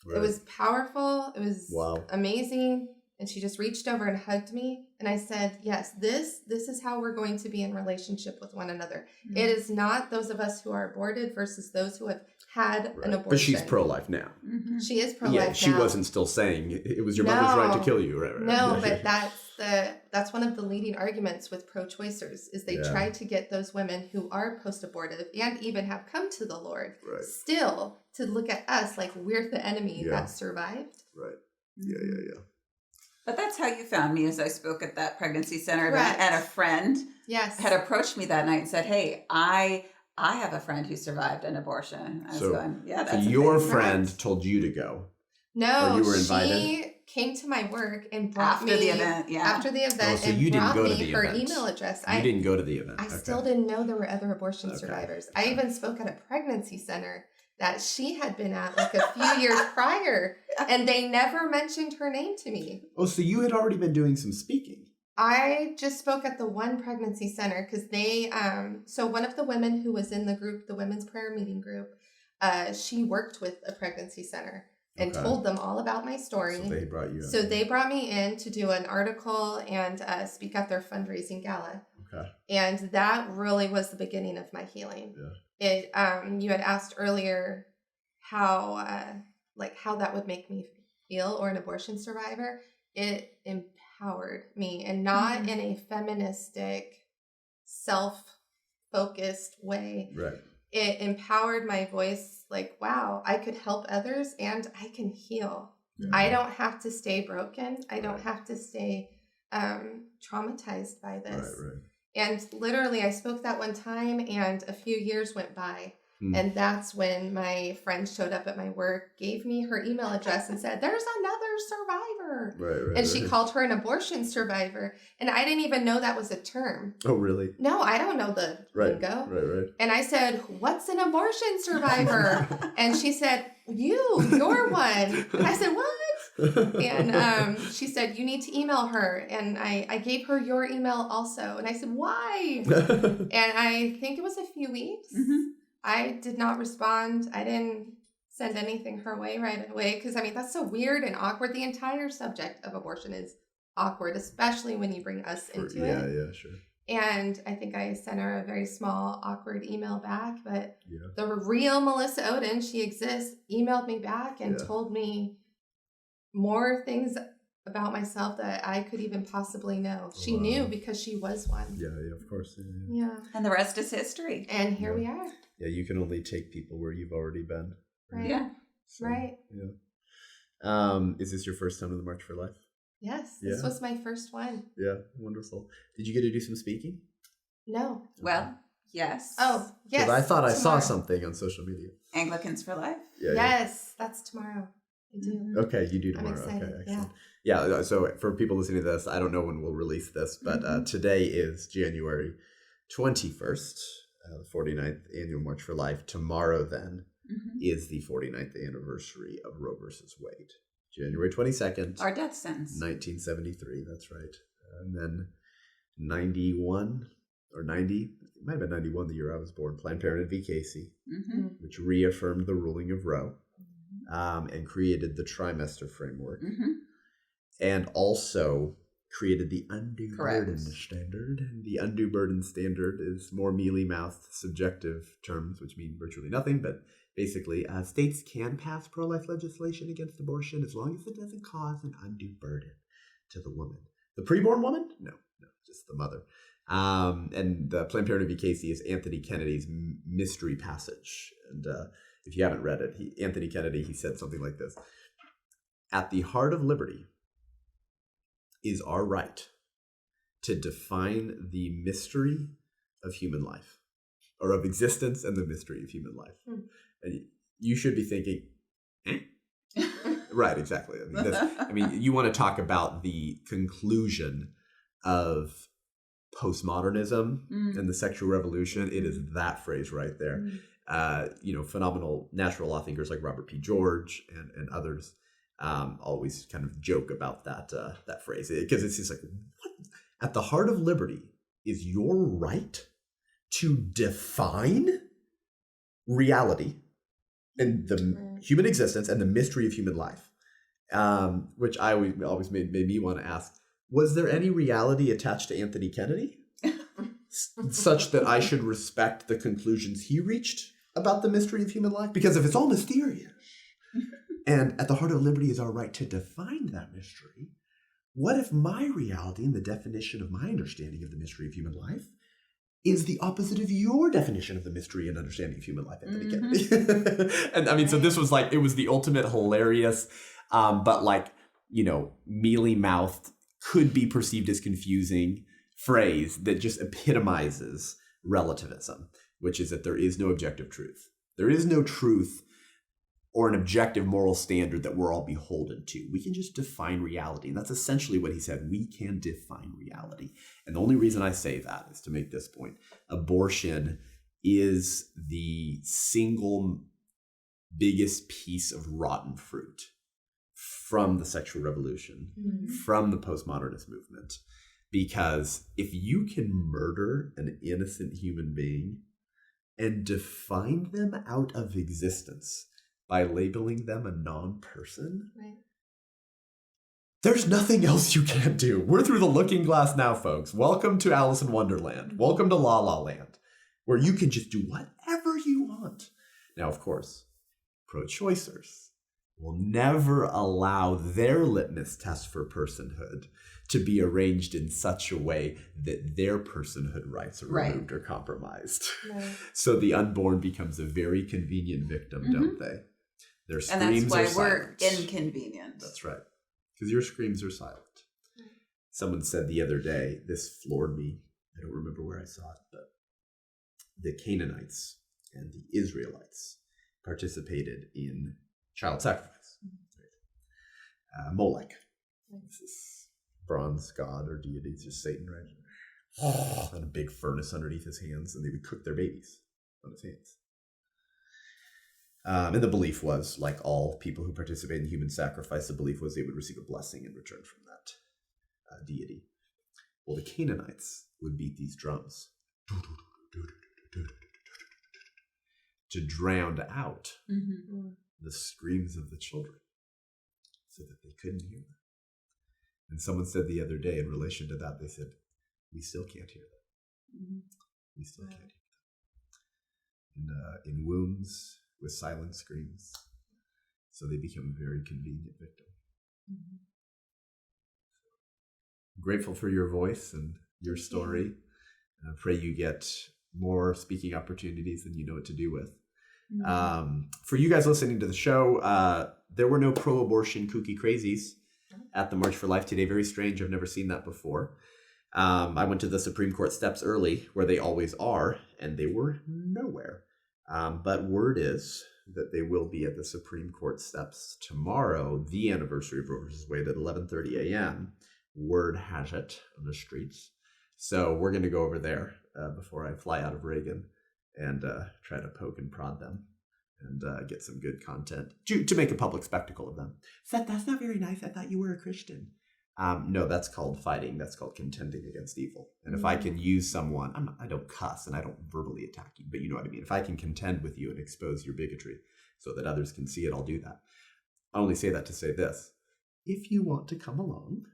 It was powerful. It was amazing. And she just reached over and hugged me. And I said, yes, this is how we're going to be in relationship with one another. Mm-hmm. It is not those of us who are aborted versus those who have had an abortion. But she's pro-life now. Mm-hmm. She is pro-life now. She wasn't still saying it was your mother's right to kill you. Right. No, but that's one of the leading arguments with pro-choicers is they try to get those women who are post-abortive and even have come to the Lord still to look at us like we're the enemy that survived. Right. Yeah. But that's how you found me, as I spoke at that pregnancy center event, and a friend had approached me that night and said, "Hey, I have a friend who survived an abortion." I was going, "Yeah, that's so your friend told you to go." No, or you were invited? She came to my work and brought after the event. Yeah, after the event, so you didn't go to the her event. email address. You didn't go to the event. I still didn't know there were other abortion survivors. I even spoke at a pregnancy center that she had been at like a few years prior, and they never mentioned her name to me. Oh, so you had already been doing some speaking. I just spoke at the one pregnancy center because they, so one of the women who was in the group, the women's prayer meeting group, she worked with a pregnancy center and told them all about my story. So they brought you in. So they brought me in to do an article and speak at their fundraising gala. Okay. And that really was the beginning of my healing. Yeah. It, you had asked earlier how that would make me feel, or an abortion survivor. It empowered me, and not in a feministic, self-focused way. Right. It empowered my voice, like, wow, I could help others and I can heal. Mm-hmm. I don't have to stay broken. I don't have to stay traumatized by this. Right. And literally, I spoke that one time, and a few years went by. And that's when my friend showed up at my work, gave me her email address, and said, "There's another survivor." Right. And she called her an abortion survivor. And I didn't even know that was a term. Oh, really? No, I don't know the lingo. Right. And I said, "What's an abortion survivor?" And she said, "You're one." And I said, "What?" And she said, "You need to email her." And I gave her your email also. And I said, "Why?" And I think it was a few weeks. Mm-hmm. I did not respond. I didn't send anything her way right away. Because, that's so weird and awkward. The entire subject of abortion is awkward, especially when you bring us into it. Yeah, sure. And I think I sent her a very small, awkward email back. But the real Melissa Ohden, she exists, emailed me back and told me more things about myself that I could even possibly know. She knew because she was one. Yeah, of course. Yeah. And the rest is history. And here we are. Yeah, you can only take people where you've already been. Right. Yeah. So, right. Yeah. Is this your first time to the March for Life? Yes. This was my first one. Yeah. Wonderful. Did you get to do some speaking? No. Well, yes. Oh, yes. Because I thought I saw something on social media. Anglicans for Life. Yeah, yes. That's tomorrow. I do. Okay, you do tomorrow. I'm excited. Okay, excellent. Yeah, so for people listening to this, I don't know when we'll release this, but today is January 21st, the 49th Annual March for Life. Tomorrow, then, is the 49th anniversary of Roe versus Wade. January 22nd. Our death sentence. 1973, that's right. And then 91 or 90, it might have been 91 the year I was born, Planned Parenthood v. Casey, which reaffirmed the ruling of Roe. And created the trimester framework, and also created the undue burden standard. And the undue burden standard is more mealy-mouthed, subjective terms, which mean virtually nothing, but basically, states can pass pro-life legislation against abortion as long as it doesn't cause an undue burden to the woman. The preborn woman? No, just the mother. And the Planned Parenthood v. Casey is Anthony Kennedy's mystery passage, and if you haven't read it, Anthony Kennedy, he said something like this: "At the heart of liberty is our right to define the mystery of human life, or of existence and the mystery of human life." And you should be thinking, right, exactly. You want to talk about the conclusion of postmodernism and the sexual revolution. It is that phrase right there. Phenomenal natural law thinkers like Robert P. George and others always kind of joke about that phrase, because it's just like, what? At the heart of liberty is your right to define reality and the human existence and the mystery of human life, which I always made me want to ask, Was there any reality attached to Anthony Kennedy? Such that I should respect the conclusions he reached about the mystery of human life? Because if it's all mysterious, and at the heart of liberty is our right to define that mystery, what if my reality and the definition of my understanding of the mystery of human life is the opposite of your definition of the mystery and understanding of human life, Anthony Kennedy? And I mean, so this was like, it was the ultimate hilarious, but like, mealy-mouthed, could be perceived as confusing phrase that just epitomizes relativism, which is that there is no objective truth. There is no truth or an objective moral standard that we're all beholden to. We can just define reality. And that's essentially what he said. We can define reality. And the only reason I say that is to make this point. Abortion is the single biggest piece of rotten fruit from the sexual revolution, from the postmodernist movement. Because if you can murder an innocent human being and define them out of existence by labeling them a non-person, Right. There's nothing else you can't do. We're through the looking glass now, folks. Welcome to Alice in Wonderland. Welcome to La La Land, where you can just do whatever you want. Now, of course, pro-choicers will never allow their litmus test for personhood to be arranged in such a way that their personhood rights are removed or compromised. Right. So the unborn becomes a very convenient victim, don't they? Their screams are silent. And that's why we're inconvenient. That's right. Because your screams are silent. Someone said the other day, this floored me. I don't remember where I saw it, but the Canaanites and the Israelites participated in child sacrifice. Molech. This is bronze god or deity. It's just Satan, right? And a big furnace underneath his hands, and they would cook their babies on his hands. And the belief was, like all people who participate in human sacrifice, the belief was they would receive a blessing in return from that deity. Well, the Canaanites would beat these drums to drown out the screams of the children so that they couldn't hear them. And someone said the other day in relation to that, they said, we still can't hear them. We still can't hear them. And in wombs with silent screams. So they become a very convenient victim. Grateful for your voice and your story. I pray you get more speaking opportunities than you know what to do with. For you guys listening to the show, there were no pro-abortion kooky crazies at the March for Life today. Very strange. I've never seen that before. I went to the Supreme Court steps early, where they always are, and they were nowhere. But word is that they will be at the Supreme Court steps tomorrow, the anniversary of Roe v. Wade at 11:30 a.m. Word has it on the streets. So we're going to go over there before I fly out of Reagan and try to poke and prod them and get some good content to make a public spectacle of them. Seth, that's not very nice. I thought you were a Christian. No, that's called fighting. That's called contending against evil. And if I can use someone, I don't cuss and I don't verbally attack you, but you know what I mean. If I can contend with you and expose your bigotry so that others can see it, I'll do that. I only say that to say this. If you want to come along,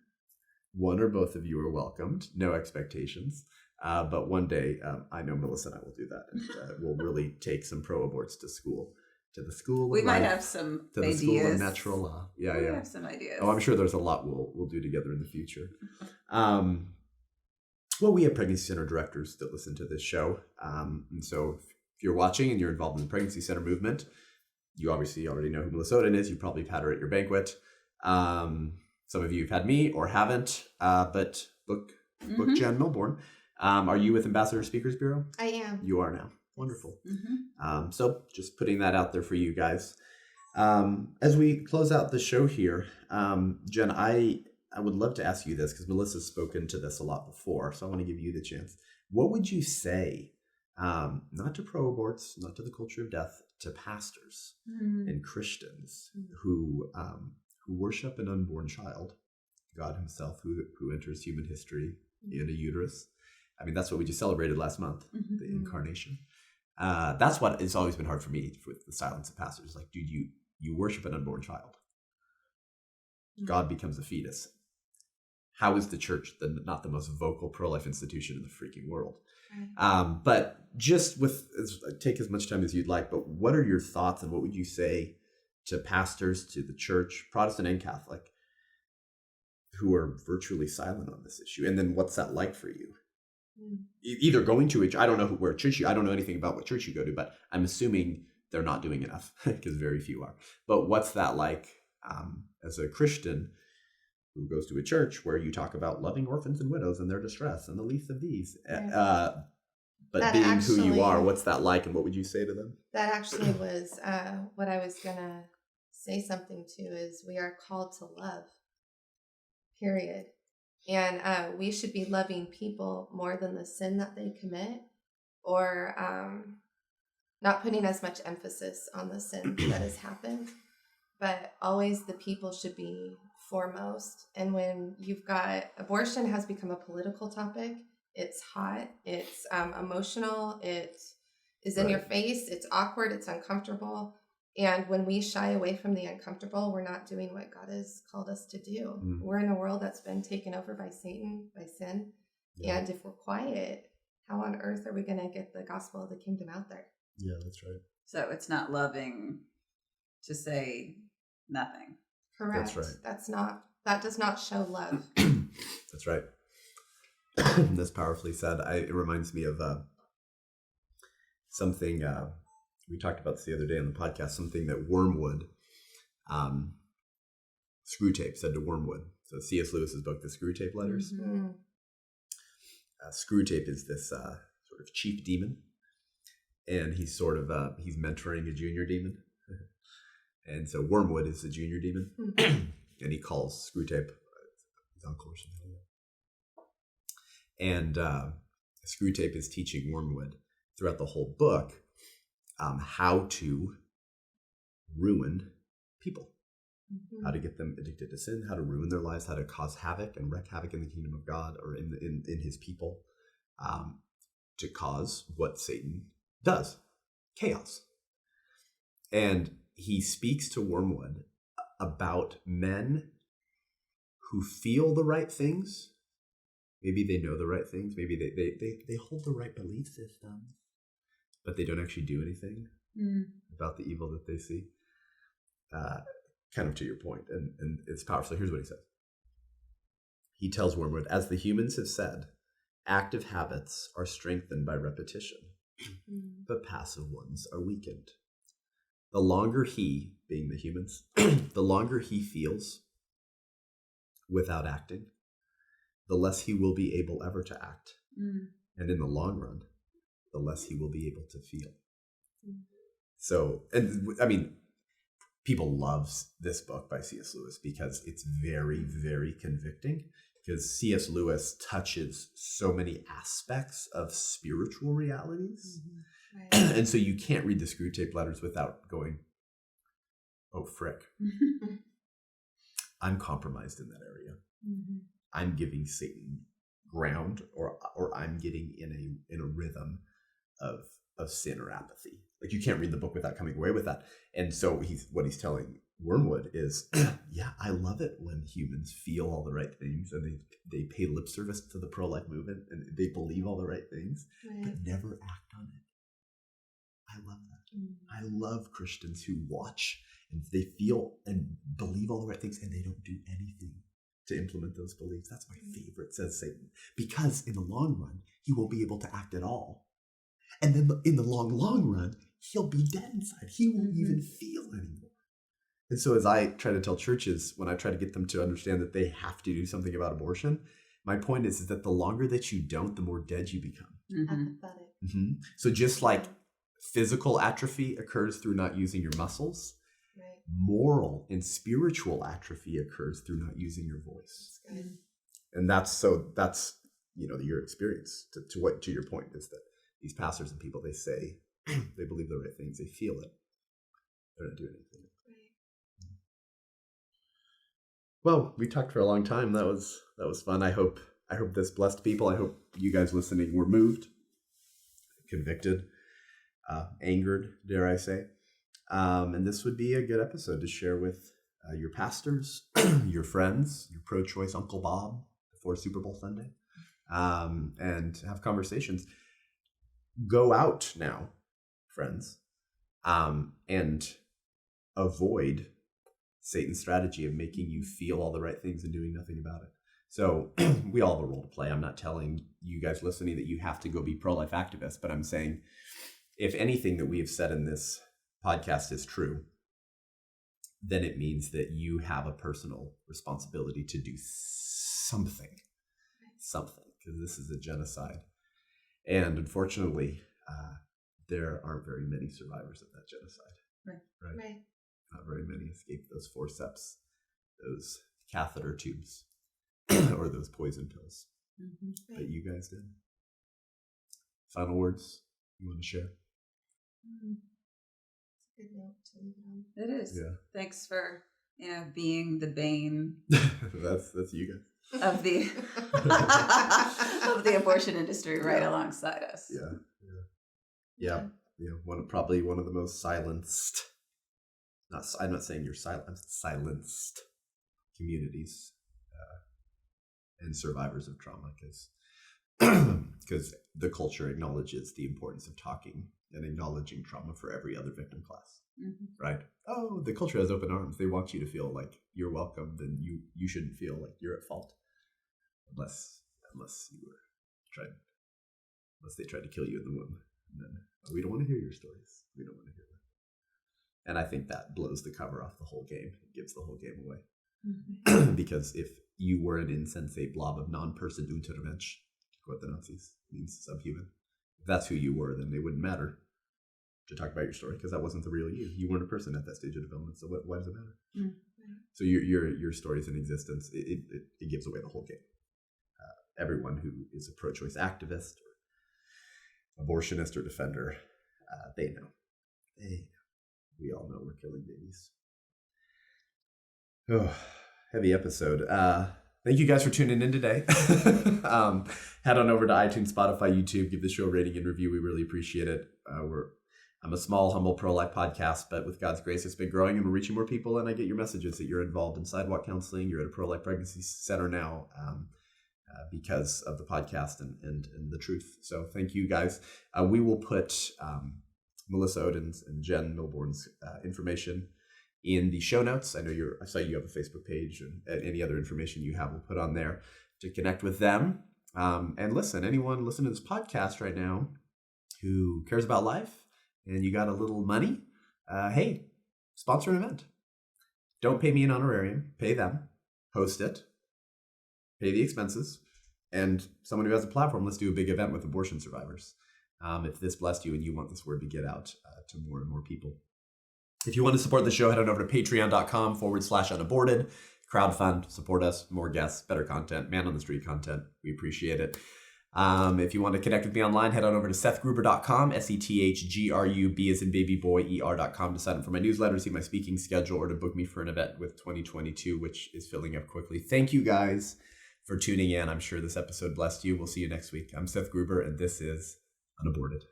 one or both of you are welcomed. No expectations. But one day, I know Melissa and I will do that. And we'll really take some pro-aborts to school. To the school of we might life, have some to ideas. The school of natural law. We have some ideas. Oh, I'm sure there's a lot we'll do together in the future. Well, we have pregnancy center directors that listen to this show. And so if you're watching and you're involved in the pregnancy center movement, you obviously already know who Melissa Ohden is. You probably have had her at your banquet. Some of you have had me or haven't, but book Jenn Milbourn. Are you with Ambassador Speakers Bureau? I am. You are now. Wonderful. So just putting that out there for you guys. As we close out the show here, Jenn, I would love to ask you this because Melissa's spoken to this a lot before. So I want to give you the chance. What would you say, not to pro-aborts, not to the culture of death, to pastors and Christians who worship an unborn child, God himself, who enters human history in a uterus? I mean, that's what we just celebrated last month, the incarnation. That's what it's always been hard for me with the silence of pastors. Like, dude, you worship an unborn child. God becomes a fetus. how is the church not the most vocal pro-life institution in the freaking world? Right. But just take as much time as you'd like, but what are your thoughts and what would you say to pastors, to the church, Protestant and Catholic, who are virtually silent on this issue? And then what's that like for you? Either going to I don't know where church I don't know anything about what church you go to, but I'm assuming they're not doing enough because very few are. But what's that like as a Christian who goes to a church where you talk about loving orphans and widows and their distress and the least of these? Yeah. But that being actually, who you are, what's that like, and what would you say to them? That actually was what I was going to say something to, is we are called to love, period. And we should be loving people more than the sin that they commit, or not putting as much emphasis on the sin that has happened, but always the people should be foremost. And when you've got, abortion has become a political topic. It's hot, it's emotional, it is in your face, it's awkward, it's uncomfortable. And when we shy away from the uncomfortable, we're not doing what God has called us to do. We're in a world that's been taken over by Satan, by sin. Yeah. And if we're quiet, how on earth are we going to get the gospel of the kingdom out there? Yeah, that's right. So it's not loving to say nothing. Correct. That's right. That does not show love. That's right. That's powerfully said. It reminds me of something we talked about this the other day on the podcast, something that Wormwood, Screwtape said to Wormwood. So C.S. Lewis's book, The Screwtape Letters. Mm-hmm. Screwtape is this sort of chief demon, and he's sort of he's mentoring a junior demon. And so Wormwood is the junior demon, and he calls Screwtape his uncle or something. And Screwtape is teaching Wormwood throughout the whole book how to ruin people, how to get them addicted to sin, how to ruin their lives, how to cause havoc and wreak havoc in the kingdom of God or in his people, to cause what Satan does, chaos. And he speaks to Wormwood about men who feel the right things. Maybe they know the right things. Maybe they hold the right belief systems, but they don't actually do anything about the evil that they see. Kind of to your point, and it's powerful. So here's what he says. He tells Wormwood, as the humans have said, active habits are strengthened by repetition, but passive ones are weakened. The longer he, being the humans, the longer he feels without acting, the less he will be able ever to act. And in the long run, the less he will be able to feel. So, and I mean, people love this book by C.S. Lewis because it's very, very convicting, because C.S. Lewis touches so many aspects of spiritual realities. Right. And so you can't read the Screwtape Letters without going, oh, frick. I'm compromised in that area. I'm giving Satan ground, or I'm getting in a rhythm of sin or apathy. Like, you can't read the book without coming away with that. And so what he's telling Wormwood is, yeah, I love it when humans feel all the right things and they pay lip service to the pro-life movement and they believe all the right things, but never act on it. I love that. I love Christians who watch and they feel and believe all the right things and they don't do anything to implement those beliefs. That's my favorite, says Satan, because in the long run, he won't be able to act at all. And then in the long run, he'll be dead inside. He won't even feel anymore. And so as I try to tell churches, when I try to get them to understand that they have to do something about abortion, my point is that the longer that you don't, the more dead you become. Apathetic. So just like physical atrophy occurs through not using your muscles, moral and spiritual atrophy occurs through not using your voice. And that's your experience to your point is that these pastors and people, they say they believe the right things, they feel it, they're not doing anything. Well, we talked for a long time. That was fun. I hope this blessed people. I hope you guys listening were moved, convicted, angered, dare I say. And this would be a good episode to share with your pastors, your friends, your pro-choice Uncle Bob, for Super Bowl Sunday, and have conversations. Go out now, friends, and avoid Satan's strategy of making you feel all the right things and doing nothing about it. So we all have a role to play. I'm not telling you guys listening that you have to go be pro-life activists, but I'm saying if anything that we have said in this podcast is true, then it means that you have a personal responsibility to do something, because this is a genocide. And unfortunately, there aren't very many survivors of that genocide. Right. Not very many escaped those forceps, those catheter tubes, or those poison pills. Mm-hmm. But you guys did. Final words you want to share? It's a good note to leave it on. It is. Yeah. Thanks for being the Bane. that's you guys. Of the of the abortion industry right alongside us. Yeah. Probably one of the most silenced. I'm not saying you're silent. Silenced communities and survivors of trauma, because the culture acknowledges the importance of talking and acknowledging trauma for every other victim class. Mm-hmm. Right? Oh, the culture has open arms. They want you to feel like you're welcome. Then you shouldn't feel like you're at fault, unless they tried to kill you in the womb. And then we don't want to hear your stories. We don't want to hear them. And I think that blows the cover off the whole game. It gives the whole game away. Mm-hmm. Because if you were an insensate blob of non-person Untermensch, to quote the Nazis, means subhuman, if that's who you were, then it wouldn't matter to talk about your story, because that wasn't the real you. You weren't a person at that stage of development, so why does it matter? Mm-hmm. So your stories in existence, it gives away the whole game. Everyone who is a pro-choice activist or abortionist or defender, they know. We all know we're killing babies. Oh, heavy episode. Thank you guys for tuning in today. Head on over to iTunes, Spotify, YouTube. Give the show a rating and review. We really appreciate it. I'm a small, humble pro-life podcast, but with God's grace, it's been growing and we're reaching more people. And I get your messages that you're involved in sidewalk counseling. You're at a pro-life pregnancy center now because of the podcast and the truth. So thank you guys. We will put Melissa Ohden and Jenn Milbourn's information in the show notes. I saw you have a Facebook page, and any other information you have, we'll put on there to connect with them. And listen, anyone listening to this podcast right now who cares about life and you got a little money, hey, sponsor an event. Don't pay me an honorarium, pay them, host it, pay the expenses, and someone who has a platform, let's do a big event with abortion survivors. If this blessed you and you want this word to get out to more and more people. If you want to support the show, head on over to patreon.com/unaborted. Crowdfund, support us, more guests, better content, man on the street content. We appreciate it. If you want to connect with me online, head on over to sethgruber.com, SETHGRUB as in baby boy, ER.com to sign up for my newsletter, see my speaking schedule, or to book me for an event with 2022, which is filling up quickly. Thank you guys for tuning in. I'm sure this episode blessed you. We'll see you next week. I'm Seth Gruber, and this is UnAborted.